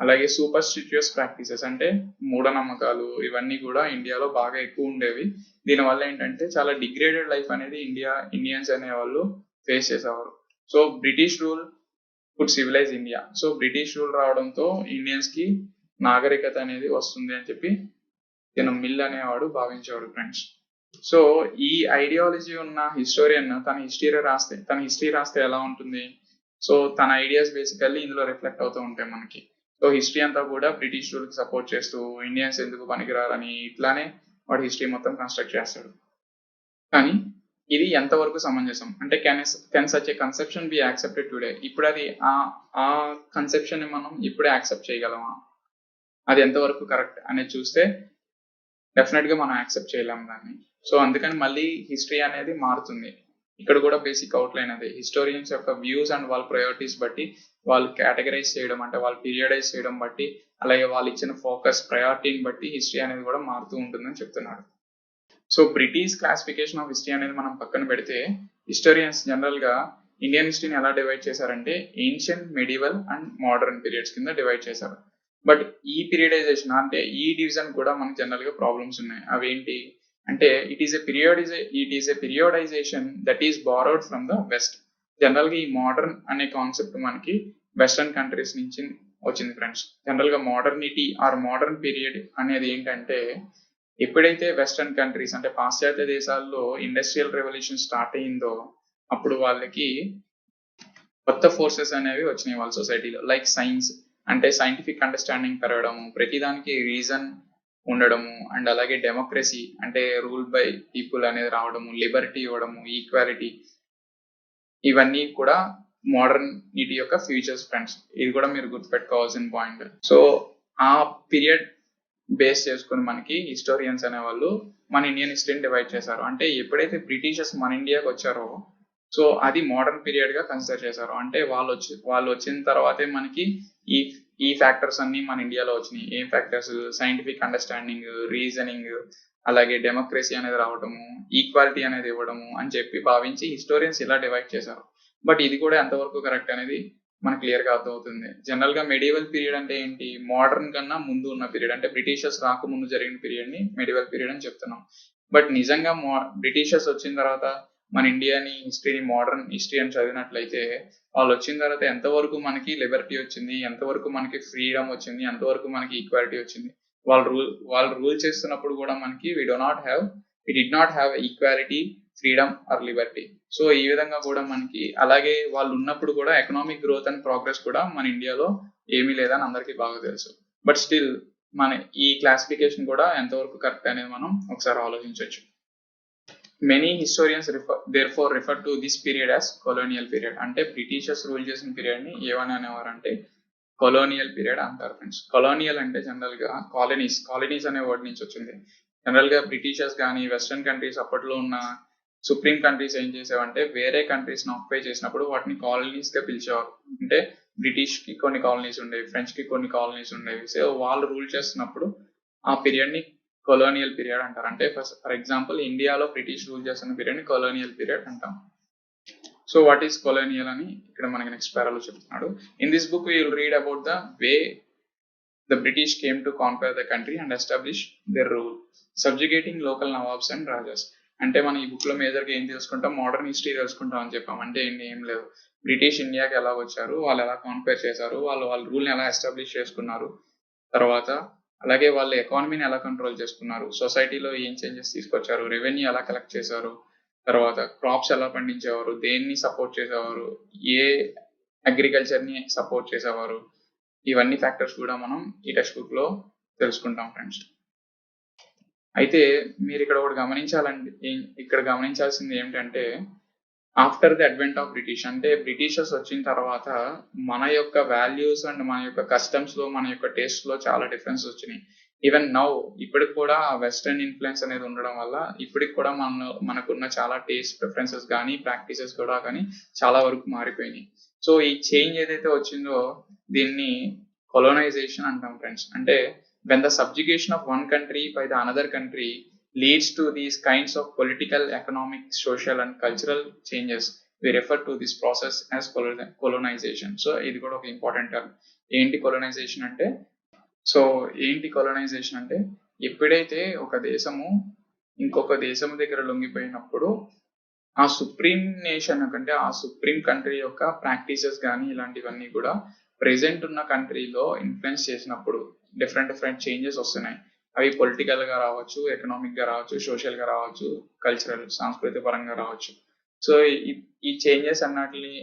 అలాగే సూపర్స్టిషియస్ ప్రాక్టీసెస్ అంటే మూఢనమ్మకాలు, ఇవన్నీ కూడా ఇండియాలో బాగా ఎక్కువ ఉండేవి. దీనివల్ల ఏంటంటే చాలా డిగ్రేడెడ్ లైఫ్ అనేది ఇండియన్స్ అనే వాళ్ళు ఫేస్ చేసేవారు. So British rule could civilise India. So British rule రావడంతో ఇండియన్స్ కి నాగరికత అనేది వస్తుంది అని చెప్పి మిల్ అనేవాడు భావించేవాడు ఫ్రెండ్స్. సో ఈ ఐడియాలజీ ఉన్న హిస్టోరియన్ తన హిస్టరీ రాస్తే ఎలా ఉంటుంది? సో తన ఐడియాస్ బేసికల్లీ ఇందులో రిఫ్లెక్ట్ అవుతూ ఉంటాయి మనకి. సో హిస్టరీ అంతా కూడా బ్రిటిష్ రూల్ కి సపోర్ట్ చేస్తూ ఇండియన్స్ ఎందుకు పనికిరారని ఇట్లానే వాడు హిస్టరీ మొత్తం కన్స్ట్రక్ట్ చేస్తాడు. కానీ ఇది ఎంతవరకు సమంజసం? అంటే can such a conception be accepted today? ఇప్పుడు అది ఆ కన్సెప్షన్ ని మనం ఇప్పుడే యాక్సెప్ట్ చేయగలమా? అది ఎంతవరకు కరెక్ట్ అనేది చూస్తే డెఫినెట్ గా మనం యాక్సెప్ట్ చేయలేము దాన్ని. సో అందుకని మళ్ళీ హిస్టరీ అనేది మారుతుంది. ఇక్కడ కూడా బేసిక్ అవుట్లైన్ అదే, హిస్టోరియన్స్ యొక్క వ్యూస్ అండ్ వాళ్ళ ప్రయారిటీస్ బట్టి వాళ్ళు కేటగరైజ్ చేయడం, అంటే వాళ్ళు పీరియడైజ్ చేయడం బట్టి, అలాగే వాళ్ళు ఇచ్చిన ఫోకస్ ప్రయారిటీని బట్టి హిస్టరీ అనేది కూడా మారుతూ ఉంటుందని చెప్తున్నాడు. So British classification of history అనేది మనం పక్కన పెడితే, హిస్టోరియన్స్ జనరల్ గా ఇండియన్ హిస్టరీని ఎలా డివైడ్ చేశారంటే ancient, medieval and modern periods కింద డివైడ్ చేశారు. బట్ ఈ పీరియడైజేషన్ అంటే ఈ డివిజన్ కూడా మనకి జనరల్ గా ప్రాబ్లమ్స్ ఉన్నాయి. అవేంటి అంటే it is a periodisation that is borrowed from the west. General గా ఈ మోడర్న్ అనే కాన్సెప్ట్ మనకి వెస్టర్న్ కంట్రీస్ నుంచి వచ్చింది ఫ్రెండ్స్. జనరల్ గా మోడర్నిటీ ఆర్ మోడర్న్ పీరియడ్ అనేది ఏంటంటే, ఎప్పుడైతే వెస్టర్న్ కంట్రీస్ అంటే పాశ్చాత్య దేశాల్లో ఇండస్ట్రియల్ రెవల్యూషన్ స్టార్ట్ అయ్యిందో అప్పుడు వాళ్ళకి కొత్త ఫోర్సెస్ అనేవి వచ్చినాయి వాళ్ళ సొసైటీలో. లైక్ సైన్స్ అంటే సైంటిఫిక్ అండర్స్టాండింగ్ పెరగడము, ప్రతిదానికి రీజన్ ఉండడము, అండ్ అలాగే డెమోక్రసీ అంటే రూల్ బై పీపుల్ అనేది రావడము, లిబర్టీ ఇవ్వడము, ఈక్వాలిటీ, ఇవన్నీ కూడా మోడర్నిటీ యొక్క ఫ్యూచర్స్ ఫ్రెండ్స్. ఇది కూడా మీరు గుర్తుపెట్టుకోవాల్సిన పాయింట్. సో ఆ పీరియడ్ బేస్ చేసుకుని మనకి హిస్టోరియన్స్ అనే వాళ్ళు మన ఇండియన్ హిస్టరీని డివైడ్ చేశారు. అంటే ఎప్పుడైతే బ్రిటిషర్స్ మన ఇండియాకి వచ్చారో సో అది మోడర్న్ పీరియడ్ గా కన్సిడర్ చేశారు. అంటే వాళ్ళు వచ్చిన తర్వాతే మనకి ఈ ఫ్యాక్టర్స్ అన్ని మన ఇండియాలో వచ్చినాయి. ఏం ఫ్యాక్టర్స్? సైంటిఫిక్ అండర్స్టాండింగ్, రీజనింగ్, అలాగే డెమోక్రసీ అనేది రావడము, ఈక్వాలిటీ అనేది ఇవ్వడము అని చెప్పి భావించి హిస్టోరియన్స్ ఇలా డివైడ్ చేశారు. బట్ ఇది కూడా ఎంతవరకు కరెక్ట్ అనేది మనకు క్లియర్ గా అర్థమవుతుంది. జనరల్ గా మెడివల్ పీరియడ్ అంటే ఏంటి? మోడర్న్ కన్నా ముందు ఉన్న పీరియడ్, అంటే బ్రిటిషర్స్ రాకముందు జరిగిన పీరియడ్ ని మెడివల్ పీరియడ్ అని చెప్తున్నాం. బట్ నిజంగా బ్రిటిషర్స్ వచ్చిన తర్వాత మన ఇండియాని హిస్టరీని మోడర్న్ హిస్టరీ అని చదివినట్లయితే వాళ్ళు వచ్చిన తర్వాత ఎంతవరకు మనకి లిబర్టీ వచ్చింది, ఎంతవరకు మనకి ఫ్రీడమ్ వచ్చింది, ఎంతవరకు మనకి ఈక్వాలిటీ వచ్చింది. వాళ్ళు రూల్ చేస్తున్నప్పుడు కూడా మనకి we did not have equality, freedom or liberty. So ఈ విధంగా కూడా మనకి, అలాగే వాళ్ళు ఉన్నప్పుడు కూడా ఎకనామిక్ గ్రోత్ అండ్ ప్రోగ్రెస్ కూడా మన ఇండియాలో ఏమీ లేదని అందరికీ బాగా తెలుసు. బట్ స్టిల్ మన ఈ క్లాసిఫికేషన్ కూడా ఎంతవరకు కరెక్ట్ అనేది మనం ఒకసారి ఆలోచించవచ్చు. Many historians therefore refer to this period as colonial period. అంటే బ్రిటిషర్స్ రూల్ చేసిన పీరియడ్ ని ఏమని అనేవారు అంటే కొలోనియల్ పీరియడ్ అంటారు ఫ్రెండ్స్. కొలోనియల్ అంటే జనరల్ గా కాలనీస్ అనే వర్డ్ నుంచి వచ్చింది. జనరల్ గా బ్రిటిషర్స్ కానీ వెస్టర్న్ కంట్రీస్ అప్పట్లో ఉన్న సుప్రీం కంట్రీస్ ఏం చేసేవంటే వేరే కంట్రీస్ ని ఆక్యుపై చేసినప్పుడు వాటిని కాలనీస్ గా పిలిచేవారు. అంటే బ్రిటిష్ కి కొన్ని కాలనీస్ ఉండేవి, ఫ్రెంచ్ కి కొన్ని కాలనీస్ ఉండేవి. సో వాళ్ళు రూల్ చేస్తున్నప్పుడు ఆ పీరియడ్ ని కొలోనియల్ పీరియడ్ అంటారు. అంటే ఫర్ ఎగ్జాంపుల్ ఇండియాలో బ్రిటిష్ రూల్ చేస్తున్న పీరియడ్ ని కొలోనియల్ పీరియడ్ అంటాం. సో వాట్ ఈస్ కొలోనియల్ అని ఇక్కడ మనకి నెక్స్ట్ పారాలో చెప్తున్నాడు. In this book we will read about the way the British came to conquer the country and establish their rule, subjugating local nawabs and rajas. అంటే మనం ఈ book లో major గా ఏం తెలుసుకుంటాం? మోడర్న్ హిస్టరీ తెలుసుకుంటాం అని చెప్పాం. అంటే ఏం లేదు, బ్రిటిష్ ఇండియాకి ఎలా వచ్చారు, వాళ్ళు ఎలా కాన్క్వైర్ చేశారు, వాళ్ళ రూల్ ని ఎలా ఎస్టాబ్లిష్ చేసుకున్నారు, తర్వాత అలాగే వాళ్ళ ఎకానమీని ఎలా కంట్రోల్ చేసుకున్నారు, సొసైటీలో ఏం చేంజెస్ తీసుకొచ్చారు, రెవెన్యూ ఎలా కలెక్ట్ చేశారు, తర్వాత క్రాప్స్ ఎలా పండించేవారు, దేన్ని సపోర్ట్ చేసేవారు, ఏ అగ్రికల్చర్ ని సపోర్ట్ చేసేవారు, ఇవన్నీ ఫ్యాక్టర్స్ కూడా మనం ఈ టెక్స్ట్ బుక్ లో తెలుసుకుంటాం ఫ్రెండ్స్. అయితే మీరు ఇక్కడ గమనించాల్సింది ఏమిటంటే after the advent of British, అంటే బ్రిటిషర్స్ వచ్చిన తర్వాత మన యొక్క వాల్యూస్ అండ్ మన యొక్క కస్టమ్స్ లో, మన యొక్క టేస్ట్ లో చాలా డిఫరెన్స్ వచ్చినాయి. ఈవెన్ నౌ ఇప్పటికి కూడా వెస్టర్న్ ఇన్ఫ్లుయెన్స్ అనేది ఉండడం వల్ల ఇప్పటికి కూడా మనకున్న చాలా టేస్ట్ ప్రిఫరెన్సెస్ కానీ ప్రాక్టీసెస్ కూడా కానీ చాలా వరకు మారిపోయినాయి. సో ఈ చేంజ్ ఏదైతే వచ్చిందో దీన్ని కొలోనైజేషన్ అంటాం ఫ్రెండ్స్. అంటే when the subjugation of one country by the another country leads to these kinds of political, economic, social and cultural changes, we refer to this process as colonization. So ఇది కూడా ఒక important term. ఏంటి కొలోనైజేషన్ అంటే ఎప్పుడైతే ఒక దేశము ఇంకొక దేశం దగ్గర లొంగిపోయినప్పుడు ఆ సుప్రీం నేషన్ అంటే ఆ సుప్రీం కంట్రీ యొక్క ప్రాక్టీసెస్ కానీ ఇలాంటివన్నీ కూడా ప్రెసెంట్ ఉన్న కంట్రీలో ఇన్ఫ్లుయెన్స్ చేసినప్పుడు డిఫరెంట్ చేంజెస్ వస్తున్నాయి. అవి పొలిటికల్ గా రావచ్చు, ఎకనామిక్ గా రావచ్చు, సోషల్ గా రావచ్చు, కల్చరల్ సాంస్కృతిక పరంగా రావచ్చు. సో ఈ చేంజెస్ అన్నట్లని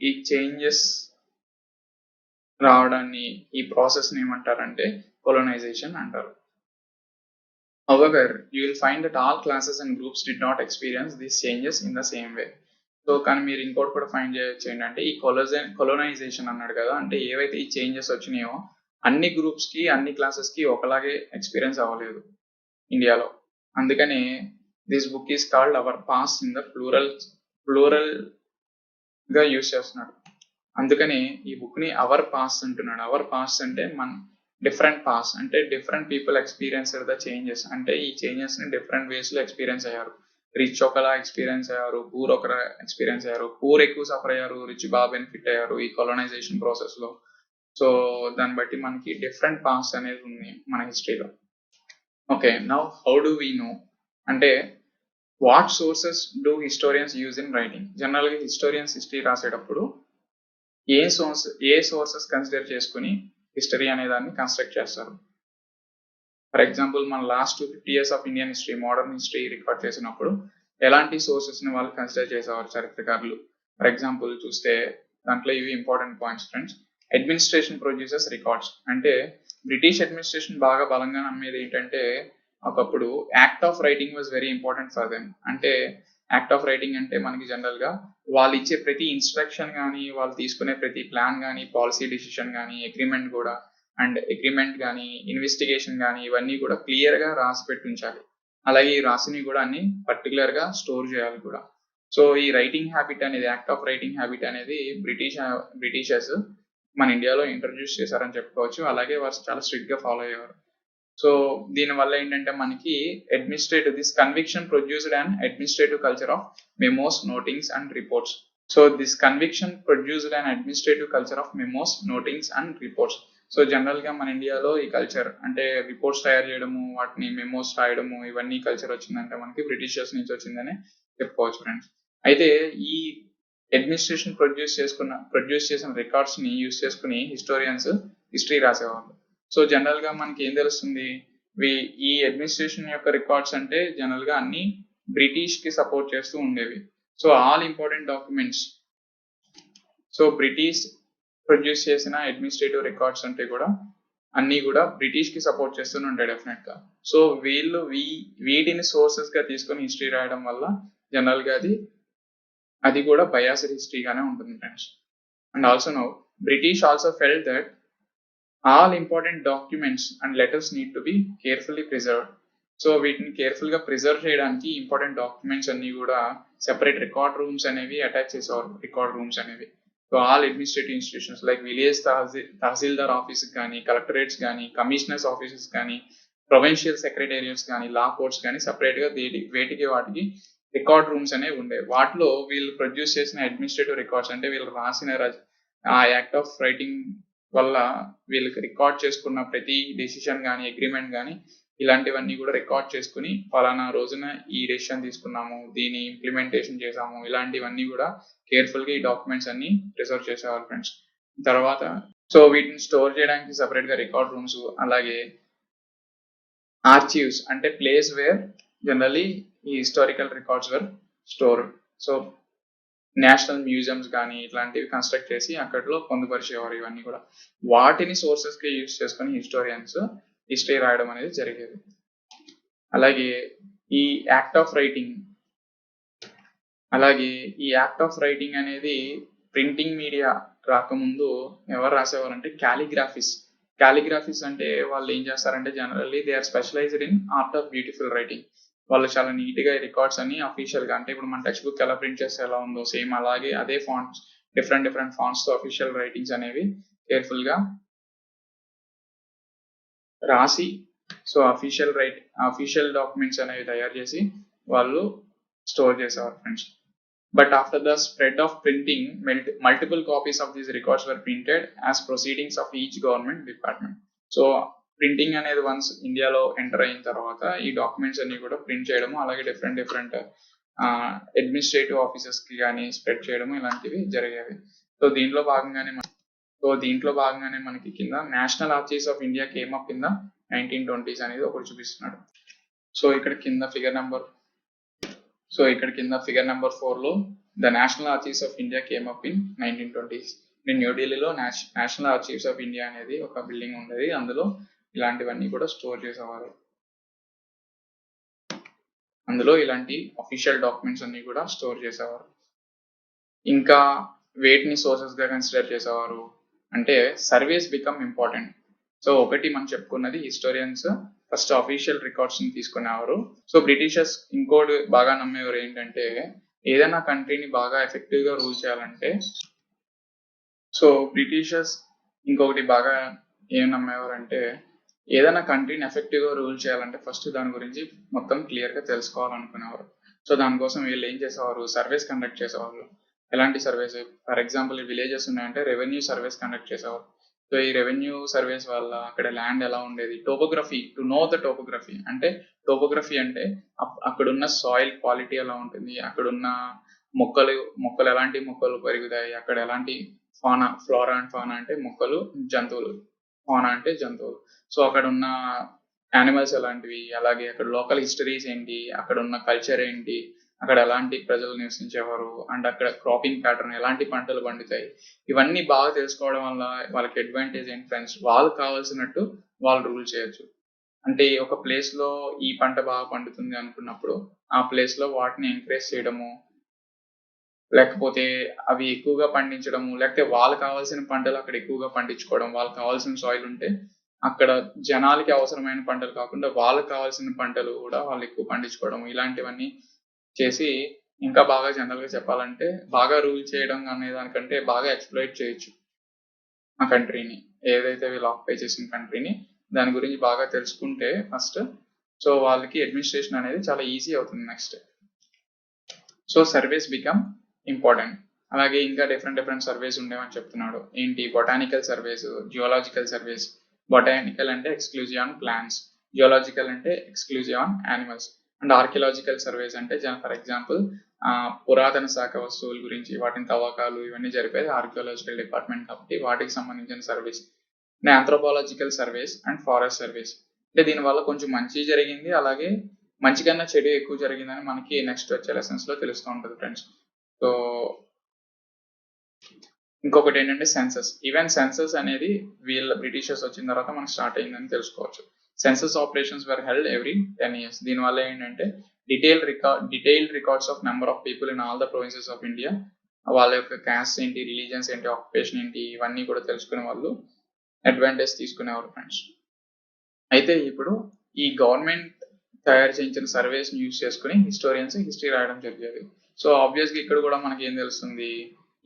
ఈ చేంజెస్ రావడాన్ని, ఈ ప్రాసెస్ ని ఏమంటారంటే కొలోనైజేషన్ అంటారు. However, you will find that all classes and groups did not experience these changes in the same way. So కానీ మీరు ఇంకోటి కూడా ఫైండ్ చేయొచ్చు ఏంటంటే ఈ కొలోనైజేషన్ అన్నాడు కదా, అంటే ఏవైతే ఈ చేంజెస్ వచ్చినాయో అన్ని గ్రూప్స్ కి, అన్ని క్లాసెస్ కి ఒకలాగే ఎక్స్పీరియన్స్ అవ్వలేదు ఇండియాలో. అందుకని this book is called our past in the plural గా యూజ్ చేస్తున్నాడు. అందుకని ఈ బుక్ ని అవర్ పాస్ అంటున్నాడు. అవర్ పాస్ అంటే మన డిఫరెంట్ పాస్, అంటే different people experience the changes, అంటే ఈ చేంజెస్ ని డిఫరెంట్ వేస్ లో ఎక్స్పీరియన్స్ అయ్యారు. రిచ్ ఒకలా ఎక్స్పీరియన్స్ అయ్యారు, పూర్ ఒకలా ఎక్స్పీరియన్స్ అయ్యారు, పూర్ ఎక్కువ సఫర్ అయ్యారు, రిచ్ బాగా బెనిఫిట్ అయ్యారు ఈ కొలోనైజేషన్ ప్రాసెస్ లో. సో దాన్ని బట్టి మనకి డిఫరెంట్ పాస్ అనేది ఉంది మన హిస్టరీలో. Okay, now how do we know అంటే what sources do historians use in writing. General గా హిస్టోరియన్స్ హిస్టరీ రాసేటప్పుడు ఏ సోర్సెస్ కన్సిడర్ చేసుకుని హిస్టరీ అనే దాన్ని కన్స్ట్రక్ట్ చేస్తారు. ఫర్ ఎగ్జాంపుల్ మన last 250 years of Indian history, modern history record చేసినప్పుడు ఎలాంటి సోర్సెస్ ని వాళ్ళు కన్సిడర్ చేసేవారు చరిత్రకారులు. ఫర్ ఎగ్జాంపుల్ చూస్తే దాంట్లో ఇవి important points friends. Administration produces records, అంటే బ్రిటిష్ అడ్మినిస్ట్రేషన్ బాగా బలంగా నమ్మేది ఏంటంటే ఒకప్పుడు act of writing was very important for them. అంటే యాక్ట్ ఆఫ్ రైటింగ్ అంటే మనకి జనరల్ గా వాళ్ళు ఇచ్చే ప్రతి ఇన్స్ట్రక్షన్ కానీ, వాళ్ళు తీసుకునే ప్రతి ప్లాన్ కానీ, పాలసీ డిసిషన్ కానీ, అగ్రిమెంట్ కానీ, ఇన్వెస్టిగేషన్ కానీ ఇవన్నీ కూడా క్లియర్ గా రాసి పెట్టి ఉంచాలి. అలాగే ఈ రాసిని కూడా అన్ని పర్టికులర్ గా స్టోర్ చేయాలి కూడా. సో ఈ రైటింగ్ హ్యాబిట్ అనేది, యాక్ట్ ఆఫ్ రైటింగ్ హ్యాబిట్ అనేది బ్రిటిషర్స్ మన ఇండియాలో ఇంట్రడ్యూస్ చేశారని చెప్పుకోవచ్చు. అలాగే వారు చాలా స్ట్రిక్ట్ గా ఫాలో అయ్యేవారు. సో దీని వల్ల ఏంటంటే మనకి this conviction produced and administrative culture of memos, notings and reports. So this conviction produced and administrative culture of memos, notings and reports. So general గా మన ఇండియాలో ఈ కల్చర్ అంటే రిపోర్ట్స్ తయారు చేయడము, వాటిని మెమోస్ రాయడము, ఇవన్నీ కల్చర్ వచ్చిందంటే మనకి బ్రిటిషర్స్ నుంచి వచ్చిందని చెప్పుకోవచ్చు ఫ్రెండ్స్. అయితే ఈ అడ్మినిస్ట్రేషన్ ప్రొడ్యూస్ చేసిన రికార్డ్స్ ని యూస్ చేసుకుని హిస్టోరియన్స్ హిస్టరీ రాసేవాళ్ళు. సో జనరల్ గా మనకి ఏం తెలుస్తుంది, ఈ అడ్మినిస్ట్రేషన్ యొక్క రికార్డ్స్ అంటే జనరల్ గా అన్ని బ్రిటిష్ కి సపోర్ట్ చేస్తూ ఉండేవి. So all important documents, so British produce చేసిన అడ్మినిస్ట్రేటివ్ రికార్డ్స్ అంటే కూడా అన్ని కూడా బ్రిటిష్ కి సపోర్ట్ చేస్తూనే ఉంటాయి డెఫినెట్ గా. సో వీళ్ళు వీటిని సోర్సెస్ గా తీసుకొని హిస్టరీ రాయడం వల్ల జనరల్ గా అది కూడా బయాస్డ్ హిస్టరీగానే ఉంటుంది friends. And also now British also felt that all important documents and letters need to be carefully preserved. So వీటిని కేర్ఫుల్ గా ప్రిజర్వ్ చేయడానికి ఇంపార్టెంట్ డాక్యుమెంట్స్ అన్ని కూడా సెపరేట్ రికార్డ్ రూమ్స్ అనేవి అటాచ్ చేసేవారు. రికార్డ్ రూమ్స్ అనేవి so all administrative institutions like village tahsildar office కానీ, collectorates కానీ, కమిషనర్స్ ఆఫీసెస్ కానీ, ప్రొవిన్షియల్ సెక్రటేరియట్స్ కానీ, లా కోర్ట్స్ కానీ సెపరేట్ గా వాటికి రికార్డ్ రూమ్స్ అనేవి ఉండేవి. వాటిలో వీళ్ళు ప్రొడ్యూస్ చేసిన అడ్మినిస్ట్రేటివ్ రికార్డ్స్ అంటే వీళ్ళు రాసిన ఆ యాక్ట్ ఆఫ్ రైటింగ్ వల్ల వీళ్ళకి రికార్డ్ చేసుకున్న ప్రతి డెసిషన్ కానీ, అగ్రిమెంట్ కానీ ఇలాంటివన్నీ కూడా రికార్డ్ చేసుకుని ఫలానా రోజున ఈ డెసిషన్ తీసుకున్నాము, దీని ఇంప్లిమెంటేషన్ చేసాము, ఇలాంటివన్నీ కూడా కేర్ఫుల్ గా ఈ డాక్యుమెంట్స్ అన్ని ప్రిజర్వ్ చేసేవారు ఫ్రెండ్స్. తర్వాత సో వీటిని స్టోర్ చేయడానికి సెపరేట్ గా రికార్డ్ రూమ్స్, అలాగే ఆర్చీవ్స్ అంటే ప్లేస్ వేర్ జనరలీ ఈ హిస్టారికల్ రికార్డ్స్ వర్ స్టోర్. సో నేషనల్ మ్యూజియంస్ కానీ ఇట్లాంటివి కన్స్ట్రక్ట్ చేసి అక్కడలో పొందుపరిచేవారు. ఇవన్నీ కూడా వాటిని సోర్సెస్ గా యూజ్ చేసుకుని హిస్టోరియన్స్ హిస్టరీ రాయడం అనేది జరిగేది. అలాగే ఈ యాక్ట్ ఆఫ్ రైటింగ్ అనేది ప్రింటింగ్ మీడియా రాకముందు ఎవరు రాసేవారంటే క్యాలిగ్రాఫిస్ అంటే వాళ్ళు ఏం చేస్తారంటే generally they are specialized in art of beautiful writing. వాళ్ళు చాలా నీట్ గా రికార్డ్స్ అన్ని అఫీషియల్ గా అంటే ఇప్పుడు మన టెక్స్ట్ బుక్ ఎలా ప్రింట్ చేస్తే ఎలా ఉందో సేమ్ అలాగే అదే ఫాంట్స్, డిఫరెంట్ ఫాంట్స్ తో అఫీషియల్ రైటింగ్స్ అనేవి కేర్ఫుల్ గా రాసి సో అఫీషియల్ డాక్యుమెంట్స్ అనేవి తయారు చేసి వాళ్ళు స్టోర్ చేసేవారు friends. But after the spread of printing multiple copies of these records were printed as proceedings of each government department. So printing అనేది వన్స్ ఇండియాలో ఎంటర్ అయిన తర్వాత ఈ డాక్యుమెంట్స్ అన్ని కూడా ప్రింట్ చేయడము, అలాగే డిఫరెంట్ అడ్మినిస్ట్రేటివ్ ఆఫీసెస్ కి కానీ స్ప్రెడ్ చేయడము ఇలాంటివి జరిగేవి. సో దీంట్లో భాగంగానే మనకి కింద national archives of India came up in the 1920s అనేది ఒకటి చూపిస్తున్నాడు. సో ఇక్కడ కింద ఫిగర్ నెంబర్ 4 లో the national archives of India came up in 1920s. న్యూఢిల్లీలో నేషనల్ ఆర్చీవ్స్ ఆఫ్ ఇండియా అనేది ఒక బిల్డింగ్ ఉండేది. అందులో ఇలాంటివన్నీ కూడా స్టోర్ చేసేవారు. అందులో ఇలాంటి అఫీషియల్ డాక్యుమెంట్స్ అన్ని కూడా స్టోర్ చేసేవారు. ఇంకా వేటిని సోర్సెస్ గా కన్సిడర్ చేసేవారు అంటే సర్వేస్ బికమ్ ఇంపార్టెంట్. సో ఒకటి మనం చెప్పుకున్నది హిస్టోరియన్స్ ఫస్ట్ అఫీషియల్ రికార్డ్స్ ని తీసుకునేవారు. సో బ్రిటిషర్స్ ఇంకోటి బాగా నమ్మేవారు ఏంటంటే ఏదైనా కంట్రీని బాగా ఎఫెక్టివ్ గా రూల్ చేయాలంటే, సో బ్రిటిషర్స్ ఇంకొకటి బాగా ఏం నమ్మేవారు అంటే ఏదైనా కంట్రీని ఎఫెక్టివ్ గా రూల్ చేయాలంటే ఫస్ట్ దాని గురించి మొత్తం క్లియర్ గా తెలుసుకోవాలనుకునేవారు. సో దానికోసం వీళ్ళు ఏం చేసేవారు, సర్వేస్ కండక్ట్ చేసేవాళ్ళు. ఎలాంటి సర్వేస్, ఫర్ ఎగ్జాంపుల్ విలేజెస్ ఉన్నాయంటే రెవెన్యూ సర్వేస్ కండక్ట్ చేసేవారు. సో ఈ రెవెన్యూ సర్వేస్ వల్ల అక్కడ ల్యాండ్ ఎలా ఉండేది, topography to know the topography అంటే అక్కడున్న సాయిల్ క్వాలిటీ ఎలా ఉంటుంది, అక్కడున్న మొక్కలు ఎలాంటి మొక్కలు పెరుగుతాయి, అక్కడ ఎలాంటి ఫ్లోరా అండ్ ఫానా అంటే మొక్కలు, జంతువులు, ఫానా అంటే జంతువులు. సో అక్కడ ఉన్న యానిమల్స్ ఎలాంటివి, అలాగే అక్కడ లోకల్ హిస్టరీస్ ఏంటి, అక్కడ ఉన్న కల్చర్ ఏంటి, అక్కడ ఎలాంటి ప్రజలు నివసించేవారు, అండ్ అక్కడ క్రాపింగ్ ప్యాటర్న్ ఎలాంటి పంటలు పండుతాయి, ఇవన్నీ బాగా తెలుసుకోవడం వల్ల వాళ్ళకి అడ్వాంటేజ్ ఏంటి ఫ్రెండ్స్, వాళ్ళకి కావాల్సినట్టు వాళ్ళు రూల్ చేయొచ్చు. అంటే ఒక ప్లేస్ లో ఈ పంట బాగా పండుతుంది అనుకున్నప్పుడు ఆ ప్లేస్ లో వాటిని ఎంకరేజ్ చేయడము, లేకపోతే అవి ఎక్కువగా పండించడము, లేకపోతే వాళ్ళకి కావాల్సిన పంటలు అక్కడ ఎక్కువగా పండించుకోవడం, వాళ్ళకి కావాల్సిన సాయిల్ ఉంటే అక్కడ జనాలకి అవసరమైన పంటలు కాకుండా వాళ్ళకి కావాల్సిన పంటలు కూడా వాళ్ళు ఎక్కువ పండించుకోవడం, ఇలాంటివన్నీ చేసి ఇంకా బాగా జనరల్ గా చెప్పాలంటే బాగా రూల్ చేయడం అనే దానికంటే బాగా ఎక్స్ప్లోయిట్ చేయొచ్చు ఆ కంట్రీని, ఏదైతే వీళ్ళు ఆక్యుపై చేసిన కంట్రీని. దాని గురించి బాగా తెలుసుకుంటే ఫస్ట్, సో వాళ్ళకి అడ్మినిస్ట్రేషన్ అనేది చాలా ఈజీ అవుతుంది next. So surveys become important. అలాగే ఇంకా డిఫరెంట్ సర్వేస్ ఉండేవని చెప్తున్నాడు. ఏంటి? Botanical surveys, geological surveys. Botanical అంటే ఎక్స్క్లూజివ్ ఆన్ ప్లాంట్స్, జియోలాజికల్ అంటే exclusive on animals, and archaeological surveys అంటే ఫర్ ఎగ్జాంపుల్ పురాతన శాఖ వస్తువుల గురించి వాటిని తవ్వకాలు ఇవన్నీ జరిపేది ఆర్కియాలజికల్ డిపార్ట్మెంట్ కాబట్టి వాటికి సంబంధించిన service. And anthropological surveys and forest surveys. అంటే దీనివల్ల కొంచెం మంచి జరిగింది, అలాగే మంచి కన్నా చెడు ఎక్కువ జరిగిందని మనకి నెక్స్ట్ వచ్చే లెసన్స్ లో తెలుస్తూ ఉంటుంది ఫ్రెండ్స్. సో ఇంకొకటి ఏంటంటే సెన్సస్. ఈవెన్ సెన్సస్ అనేది వీళ్ళ బ్రిటిషర్స్ వచ్చిన తర్వాత మనకు స్టార్ట్ అయిందని తెలుసుకోవచ్చు. Census operations were held every 10 years. దీనివల్ల ఏంటంటే detailed records of number of people in all the provinces of India. వాళ్ళ యొక్క క్యాస్ట్ ఏంటి, రిలీజియన్స్ ఏంటి, ఆక్యుపేషన్ ఏంటి, ఇవన్నీ కూడా తెలుసుకునే వాళ్ళు అడ్వాంటేజ్ తీసుకునేవారు ఫ్రెండ్స్. అయితే ఇప్పుడు ఈ గవర్నమెంట్ తయారు చేయించిన సర్వేస్ ని యూజ్ చేసుకుని హిస్టోరియన్స్ హిస్టరీ రాయడం జరిగేది. సో ఆబ్వియస్గా ఇక్కడ కూడా మనకి ఏం తెలుస్తుంది,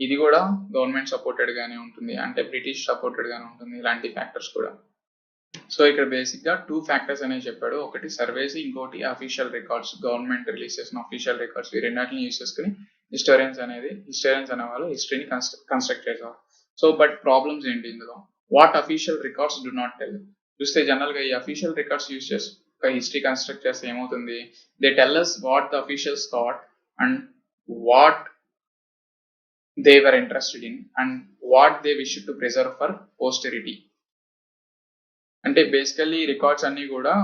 ఇది కూడా గవర్నమెంట్ సపోర్టెడ్ గానే ఉంటుంది, అంటే బ్రిటిష్ సపోర్టెడ్ గానే ఉంటుంది, ఇలాంటి ఫ్యాక్టర్స్ కూడా. సో ఇక్కడ బేసిక్ గా 2 ఫ్యాక్టర్స్ అనేవి చెప్పాడు. ఒకటి సర్వేస్, ఇంకోటి అఫీషియల్ రికార్డ్స్, గవర్నమెంట్ రిలీజ్ చేసిన అఫీషియల్ రికార్డ్స్. ఈ రెండింటిని యూజ్ చేసుకుని హిస్టోరియన్స్ అనేవాళ్ళు హిస్టరీని కన్స్ట్రక్ట్ చేసేవారు. సో బట్ ప్రాబ్లమ్స్ ఏంటి ఇందులో? What official records do not tell. చూస్తే జనరల్ గా ఈ అఫీషియల్ రికార్డ్స్ యూజ్ చేసి ఒక హిస్టరీ కన్స్ట్రక్ట్ చేస్తే ఏమవుతుంది, they tell us what the officials thought and what they were interested in and what they wished to preserve for posterity. అంటే basically records అన్ని కూడా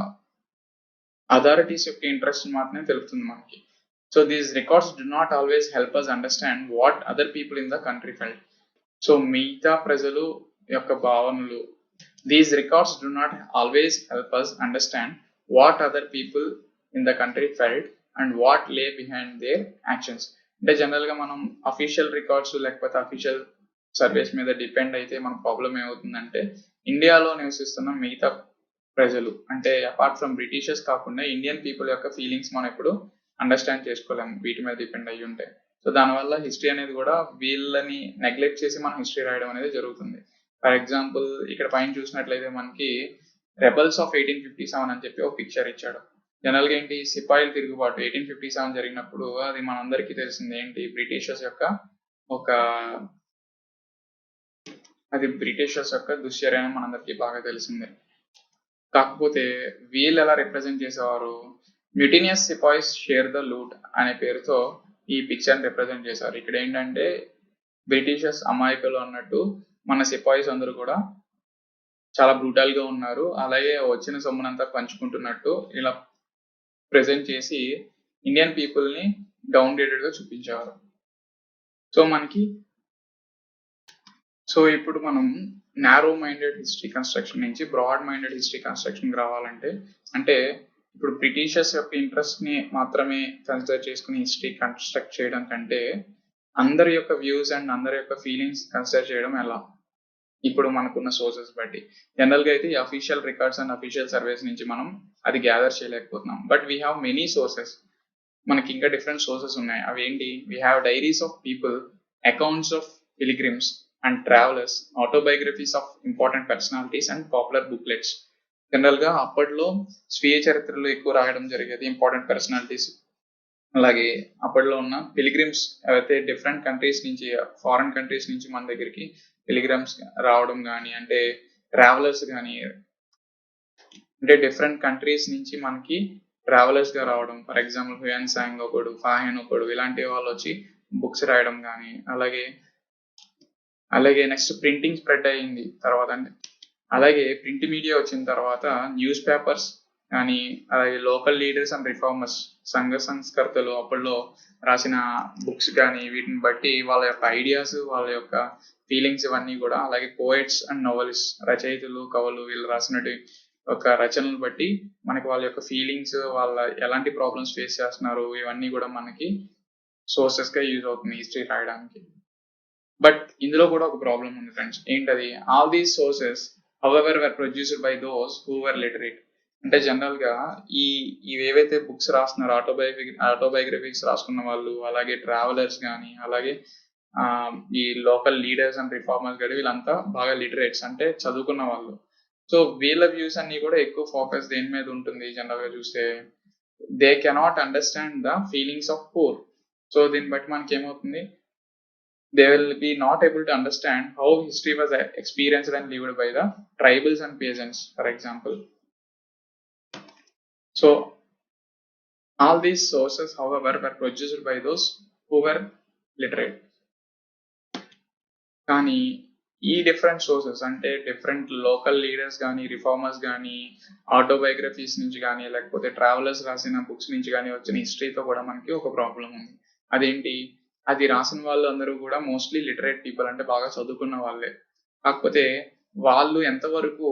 అథారిటీస్ యొక్క ఇంట్రెస్ట్ మాత్రమే తెలుపుతుంది మనకి. So these records do not always help us understand what other people in the country felt. So మిగతా ప్రజలు యొక్క భావనలు, these records do not always help us understand what other people in the country felt and what లే behind there actions. అంటే general గా మనం official records లేకపోతే official surveys మీద డిపెండ్ అయితే మన ప్రాబ్లం ఏమవుతుందంటే, ఇండియాలో నివసిస్తున్న మిగతా ప్రజలు అంటే అపార్ట్ ఫ్రమ్ బ్రిటిషర్స్ కాకుండా ఇండియన్ పీపుల్ యొక్క ఫీలింగ్స్ మనం ఎప్పుడు అండర్స్టాండ్ చేసుకోలేము వీటి మీద డిపెండ్ అయ్యి ఉంటే. సో దానివల్ల హిస్టరీ అనేది కూడా వీళ్ళని నెగ్లెక్ట్ చేసి మనం హిస్టరీ రాయడం అనేది జరుగుతుంది. ఫర్ ఎగ్జాంపుల్ ఇక్కడ పైన చూసినట్లయితే మనకి రెబల్స్ ఆఫ్ 1857 అని చెప్పి ఒక పిక్చర్ ఇచ్చాడు. జనరల్ గా ఏంటి, సిపాయిల తిరుగుబాటు 1857 జరిగినప్పుడు అది మనందరికీ తెలిసింది ఏంటి, బ్రిటిషర్స్ యొక్క దుశ్చర్య అని మనందరికీ బాగా తెలిసిందే. కాకపోతే వీళ్ళు ఎలా రిప్రజెంట్ చేసేవారు, మ్యూటీనియస్ సిపాయిస్ షేర్ ద లూట్ అనే పేరుతో ఈ పిక్చర్ రిప్రజెంట్ చేశారు. ఇక్కడ ఏంటంటే బ్రిటిషర్స్ అమాయకులు అన్నట్టు మన సిపాయిస్ అందరూ కూడా చాలా బ్రూటల్ గా ఉన్నారు, అలాగే వచ్చిన సొమ్మునంతా పంచుకుంటున్నట్టు ఇలా ప్రెజెంట్ చేసి ఇండియన్ పీపుల్ ని డౌన్ గ్రేడెడ్ గా చూపించేవారు. సో ఇప్పుడు మనం నారో మైండెడ్ హిస్టరీ కన్స్ట్రక్షన్ నుంచి బ్రాడ్ మైండెడ్ హిస్టరీ కన్స్ట్రక్షన్ రావాలంటే, అంటే ఇప్పుడు బ్రిటిషర్స్ యొక్క ఇంట్రెస్ట్ ని మాత్రమే కన్సిడర్ చేసుకుని హిస్టరీ కన్స్ట్రక్ట్ చేయడం కంటే అందరి యొక్క వ్యూస్ అండ్ అందరి యొక్క ఫీలింగ్స్ కన్సిడర్ చేయడం ఎలా, ఇప్పుడు మనకున్న సోర్సెస్ బట్టి. జనరల్ గా అయితే ఈ official records and official surveys నుంచి మనం అది గ్యాదర్ చేయలేకపోతున్నాం. But we have many sources, మనకి ఇంకా డిఫరెంట్ సోర్సెస్ ఉన్నాయి. అవి ఏంటి, we have diaries of people, accounts of pilgrims and travellers, autobiographies of important personalities and popular booklets. General గా అప్పట్లో స్వీయ చరిత్రలు ఎక్కువ రాయడం జరిగేది ఇంపార్టెంట్ పర్సనాలిటీస్. అలాగే అప్పట్లో ఉన్న పిలిగ్రిమ్స్ అయితే డిఫరెంట్ కంట్రీస్ నుంచి, ఫారెన్ కంట్రీస్ నుంచి మన దగ్గరికి పిలిగ్రిమ్స్ రావడం కానీ, అంటే ట్రావెలర్స్ కానీ, అంటే డిఫరెంట్ కంట్రీస్ నుంచి మనకి ట్రావెలర్స్ గా రావడం. ఫర్ ఎగ్జాంపుల్ హ్యూయన్ సాంగ్ ఒకడు, ఫాహెన్ ఒకడు, ఇలాంటి వాళ్ళు వచ్చి బుక్స్ రాయడం కానీ. అలాగే నెక్స్ట్ ప్రింటింగ్ స్ప్రెడ్ అయ్యింది తర్వాత, అంటే అలాగే ప్రింట్ మీడియా వచ్చిన తర్వాత న్యూస్ పేపర్స్ కానీ, అలాగే లోకల్ లీడర్స్ అండ్ రిఫార్మర్స్, సంఘ సంస్కర్తలు అప్పట్లో రాసిన బుక్స్ కానీ, వీటిని బట్టి వాళ్ళ యొక్క ఐడియాస్, వాళ్ళ యొక్క ఫీలింగ్స్ ఇవన్నీ కూడా, అలాగే పోయిట్స్ అండ్ నోవెలిస్ట్, రచయితలు, కవులు, వీళ్ళు రాసినట్టు ఒక రచనలు బట్టి మనకి వాళ్ళ యొక్క ఫీలింగ్స్, వాళ్ళ ఎలాంటి ప్రాబ్లమ్స్ ఫేస్ చేస్తున్నారు, ఇవన్నీ కూడా మనకి సోర్సెస్ గా యూజ్ అవుతుంది హిస్టరీ రాయడానికి. బట్ ఇందులో కూడా ఒక ప్రాబ్లం ఉంది ఫ్రెండ్స్. ఏంటది, all these sources however were produced by those who were literate. అంటే జనరల్ గా ఈ ఇవేవైతే బుక్స్ రాస్తున్నారు, ఆటోబయోగ్రఫీస్ రాసుకున్న వాళ్ళు, అలాగే ట్రావెలర్స్ కానీ, అలాగే ఆ ఈ లోకల్ లీడర్స్ అండ్ రిఫార్మర్స్ కానీ వీళ్ళంతా బాగా లిటరేట్స్, అంటే చదువుకున్న వాళ్ళు. సో వీళ్ళ వ్యూస్ అన్ని కూడా ఎక్కువ ఫోకస్ దేని మీద ఉంటుంది జనరల్ గా చూస్తే, they cannot understand the feelings of poor. So దీన్ని బట్టి మనకి ఏమవుతుంది, they will be not able to understand how history was experienced and lived by the tribals and peasants, for example. So all these sources, however, were produced by those who were literate. కానీ ఈ different sources అంటే different local leaders కానీ, reformers కానీ, autobiographies నుంచి కానీ, లేకపోతే travellers రాసిన books నుంచి కానీ వచ్చిన హిస్టరీతో కూడా మనకి ఒక ప్రాబ్లం ఉంది. అదేంటి, అది రాసిన వాళ్ళు అందరూ కూడా మోస్ట్లీ లిటరేట్ పీపుల్, అంటే బాగా చదువుకున్న వాళ్ళే. కాకపోతే వాళ్ళు ఎంతవరకు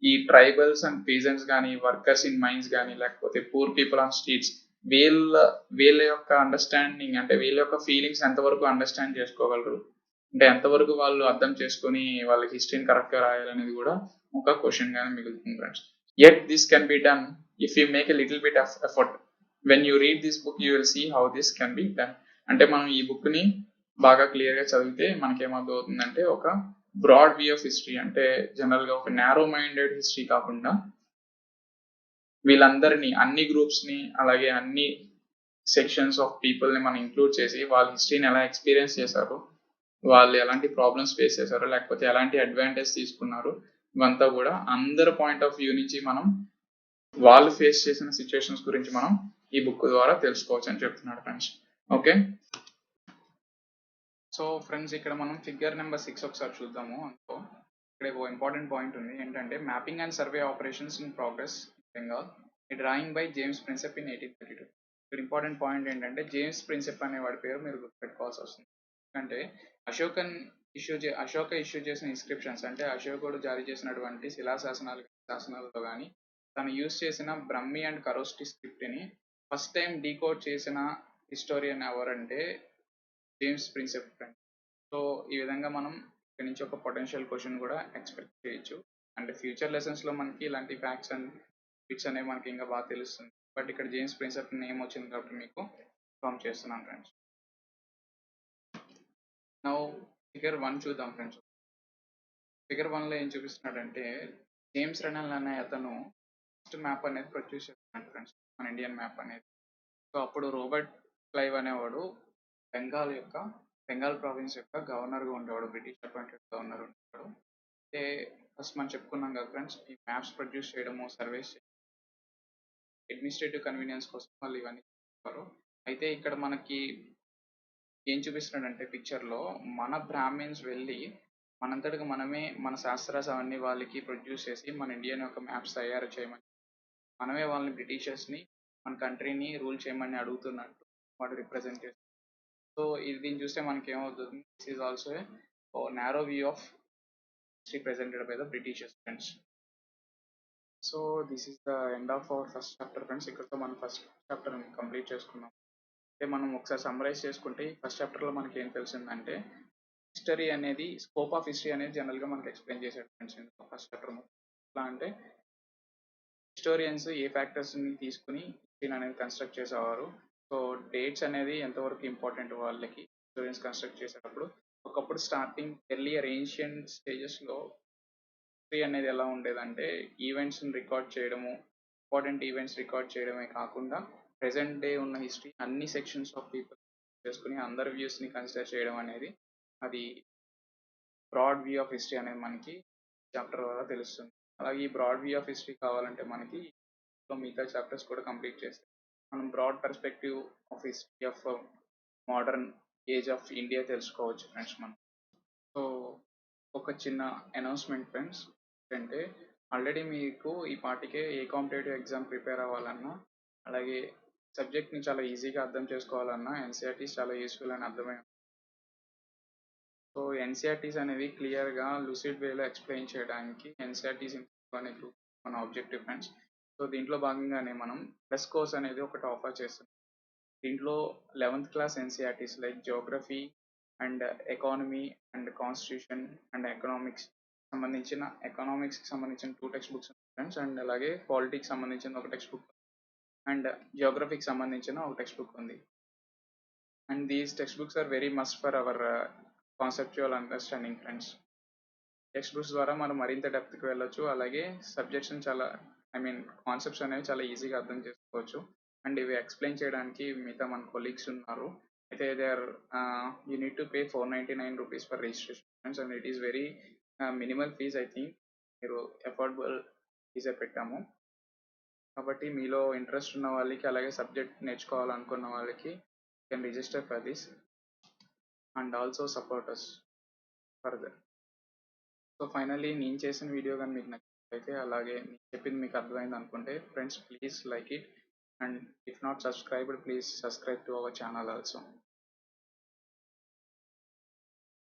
ఈ ట్రైబల్స్ అండ్ పీజన్స్ కానీ, వర్కర్స్ ఇన్ మైన్స్ కానీ, లేకపోతే పూర్ పీపుల్ ఆన్ స్ట్రీట్స్, వీళ్ళ వీళ్ళ యొక్క అండర్స్టాండింగ్, అంటే వీళ్ళ యొక్క ఫీలింగ్స్ ఎంతవరకు అండర్స్టాండ్ చేసుకోగలరు, అంటే ఎంతవరకు వాళ్ళు అర్థం చేసుకొని వాళ్ళ హిస్టరీని కరెక్ట్ గా రాయాలనేది కూడా ఒక క్వశ్చన్ గానే మిగులుతుంది friends. Yet this can be done if you make a little bit of effort. When you read this book you will see how this can be done. అంటే మనం ఈ బుక్ ని బాగా క్లియర్ గా చదివితే మనకేమర్థం అవుతుందంటే, ఒక బ్రాడ్ వ్యూ ఆఫ్ హిస్టరీ, అంటే జనరల్ గా ఒక నారో మైండెడ్ హిస్టరీ కాకుండా వీళ్ళందరినీ, అన్ని గ్రూప్స్ ని, అలాగే అన్ని సెక్షన్స్ ఆఫ్ పీపుల్ ని మనం ఇంక్లూడ్ చేసి వాళ్ళ హిస్టరీని ఎలా ఎక్స్పీరియన్స్ చేశారు, వాళ్ళు ఎలాంటి ప్రాబ్లమ్స్ ఫేస్ చేశారు, లేకపోతే ఎలాంటి అడ్వాంటేజ్ తీసుకున్నారు, ఇవంతా కూడా అందరి పాయింట్ ఆఫ్ వ్యూ నుంచి మనం వాళ్ళు ఫేస్ చేసిన సిచ్యువేషన్స్ గురించి మనం ఈ బుక్ ద్వారా తెలుసుకోవచ్చు అని చెప్తున్నాడు ఫ్రెండ్స్. ఓకే, సో ఫ్రెండ్స్ ఇక్కడ మనం ఫిగర్ నెంబర్ 6 ఒకసారి చూద్దాము. అందులో ఇక్కడ ఒక ఇంపార్టెంట్ పాయింట్ ఉంది, ఏంటంటే mapping and survey operations in progress Bengal, ఈ drawing by James Prinsep in 1832. ఇక్కడ ఇంపార్టెంట్ పాయింట్ ఏంటంటే, జేమ్స్ ప్రిన్సెప్ అనే వాడి పేరు మీరు గుర్తుపెట్టుకోవాల్సి వస్తుంది. ఎందుకంటే అశోక ఇష్యూ చేసిన ఇన్స్క్రిప్షన్స్, అంటే అశోకుడు జారీ చేసినటువంటి శాసనాలతో కానీ తను యూజ్ చేసిన బ్రహ్మి అండ్ కరోస్టి స్క్రిప్ట్ ని ఫస్ట్ టైం డీకోడ్ చేసిన హిస్టోరియన్ ఎవరంటే జేమ్స్ ప్రిన్సెప్ ఫ్రెండ్. సో ఈ విధంగా మనం ఇక్కడ నుంచి ఒక పొటెన్షియల్ క్వశ్చన్ కూడా ఎక్స్పెక్ట్ చేయొచ్చు. అంటే ఫ్యూచర్ లెసన్స్ లో మనకి ఇలాంటి ఫ్యాక్ట్స్ అండ్ బిట్స్ అనేవి మనకి ఇంకా బాగా తెలుస్తుంది. బట్ ఇక్కడ జేమ్స్ ప్రిన్సెప్ నేమ్ వచ్చింది కాబట్టి మీకు ఇన్ఫార్మ్ చేస్తున్నాను ఫ్రెండ్స్. నౌ ఫిగర్ 1 చూద్దాం ఫ్రెండ్స్. ఫిగర్ 1 లో ఏం చూపిస్తున్నాడంటే, జేమ్స్ రెనల్ అనే అతను ఫస్ట్ మ్యాప్ అనేది ప్రొడ్యూస్ చేస్తున్నాడు ఫ్రెండ్స్, మన ఇండియన్ మ్యాప్ అనేది. సో అప్పుడు రోబర్ట్ క్లైవ్ అనేవాడు బెంగాల్ ప్రావిన్స్ యొక్క గవర్నర్గా ఉండేవాడు, బ్రిటిష్ అపాయింటెడ్ గవర్నర్ ఉండేవాడు. అయితే ఫస్ట్ మనం చెప్పుకున్నాం కదా ఫ్రెండ్స్, ఈ మ్యాప్స్ ప్రొడ్యూస్ చేయడము, సర్వేస్ చేయడం, అడ్మినిస్ట్రేటివ్ కన్వీనియన్స్ కోసం వాళ్ళు ఇవన్నీ చేస్తారు. అయితే ఇక్కడ మనకి ఏం చూపిస్తున్నాడంటే పిక్చర్లో, మన బ్రాహ్మిన్స్ వెళ్ళి మనంతటికి మనమే మన శాస్త్రాస్ అవన్నీ వాళ్ళకి ప్రొడ్యూస్ చేసి మన ఇండియన్ యొక్క మ్యాప్స్ తయారు చేయమని, మనమే వాళ్ళని బ్రిటిషర్స్ని మన కంట్రీని రూల్ చేయమని అడుగుతున్నట్టు వాడు రిప్రజెంట్ చేస్తారు. సో దీన్ని చూస్తే మనకి ఏమవుతుంది, this is also narrow view of history presented by the Britishers friends. So this is the end of our first chapter friends. ఇక్కడతో మనం ఫస్ట్ చాప్టర్ కంప్లీట్ చేసుకున్నాం. అంటే మనం ఒకసారి సమ్మరైజ్ చేసుకుంటే, ఫస్ట్ చాప్టర్లో మనకి ఏం తెలిసిందంటే, హిస్టరీ అనేది, స్కోప్ ఆఫ్ హిస్టరీ అనేది జనరల్గా మనకి ఎక్స్ప్లెయిన్ చేశాడు ఫ్రెండ్స్ ఫస్ట్ చాప్టర్. ఎట్లా అంటే, హిస్టోరియన్స్ ఏ ఫ్యాక్టర్స్ని తీసుకుని హిస్టరీని అనేది కన్స్ట్రక్ట్ చేసేవారు. సో డేట్స్ అనేది ఎంతవరకు ఇంపార్టెంట్ వాళ్ళకి హిస్టోరియన్స్ కన్స్ట్రక్ట్ చేసేటప్పుడు. ఒకప్పుడు స్టార్టింగ్ ఎర్లియర్ ఏన్షియంట్ స్టేజెస్లో హిస్టరీ అనేది ఎలా ఉండేదంటే, ఈవెంట్స్ని రికార్డ్ చేయడము, ఇంపార్టెంట్ ఈవెంట్స్ రికార్డ్ చేయడమే కాకుండా ప్రెసెంట్ డే ఉన్న హిస్టరీ అన్ని సెక్షన్స్ ఆఫ్ పీపుల్ చేసుకుని అందరి వ్యూస్ని కన్సిడర్ చేయడం అనేది, అది బ్రాడ్ వ్యూ ఆఫ్ హిస్టరీ అనేది మనకి చాప్టర్ ద్వారా తెలుస్తుంది. అలాగే ఈ బ్రాడ్ వ్యూ ఆఫ్ హిస్టరీ కావాలంటే మనకి మిగతా చాప్టర్స్ కూడా కంప్లీట్ చేస్తాం. మనం broad perspective of history of modern age of India తెలుసుకోవచ్చు ఫ్రెండ్స్ మనం. సో ఒక చిన్న అనౌన్స్మెంట్ ఫ్రెండ్స్, అంటే ఆల్రెడీ మీకు ఈ పాటికే ఏ కాంపిటేటివ్ ఎగ్జామ్ ప్రిపేర్ అవ్వాలన్నా, అలాగే సబ్జెక్ట్ని చాలా ఈజీగా అర్థం చేసుకోవాలన్నా ఎన్సీఆర్టీస్ చాలా యూస్ఫుల్ అని అర్థమైంది. సో ఎన్సీఆర్టీస్ అనేవి క్లియర్గా లూసిడ్ వేలో ఎక్స్ప్లెయిన్ చేయడానికి ఎన్సీఆర్టీస్ అనే గ్రూప్ మన ఆబ్జెక్టివ్ ఫ్రెండ్స్. సో దీంట్లో భాగంగానే మనం ప్లస్ కోర్స్ అనేది ఒకటి ఆఫర్ చేస్తున్నాం. దీంట్లో 11th class NCERTs like geography and economy and constitution and ఎకనామిక్స్కి సంబంధించిన 2 టెక్స్ట్ బుక్స్ ఫ్రెండ్స్. అండ్ అలాగే పాలిటిక్స్ సంబంధించిన ఒక టెక్స్ట్ బుక్ అండ్ జియోగ్రఫీకి సంబంధించిన ఒక టెక్స్ట్ బుక్ ఉంది. And these text books are very must for our conceptual understanding friends. Text books ద్వారా మనం మరింత డెప్త్కి వెళ్ళొచ్చు. అలాగే సబ్జెక్ట్స్ని చాలా కాన్సెప్ట్స్ అనేవి చాలా ఈజీగా అర్థం చేసుకోవచ్చు. అండ్ ఇవి ఎక్స్ప్లెయిన్ చేయడానికి మిగతా మన కొలీగ్స్ ఉన్నారు. అయితే they are you need to pay ₹499 for registration and it is very minimal fees. I think మీరు అఫోర్డబుల్ ఫీజే పెట్టాము. కాబట్టి మీలో ఇంట్రెస్ట్ ఉన్న వాళ్ళకి అలాగే సబ్జెక్ట్ నేర్చుకోవాలనుకున్న వాళ్ళకి can register for this and also support us further. So finally నేను చేసిన వీడియో కానీ మీకు నచ్చినట్లయితే అలాగే నేను చెప్పింది మీకు అర్థమైంది అనుకుంటే friends please like it and if not subscribed please subscribe to our channel also.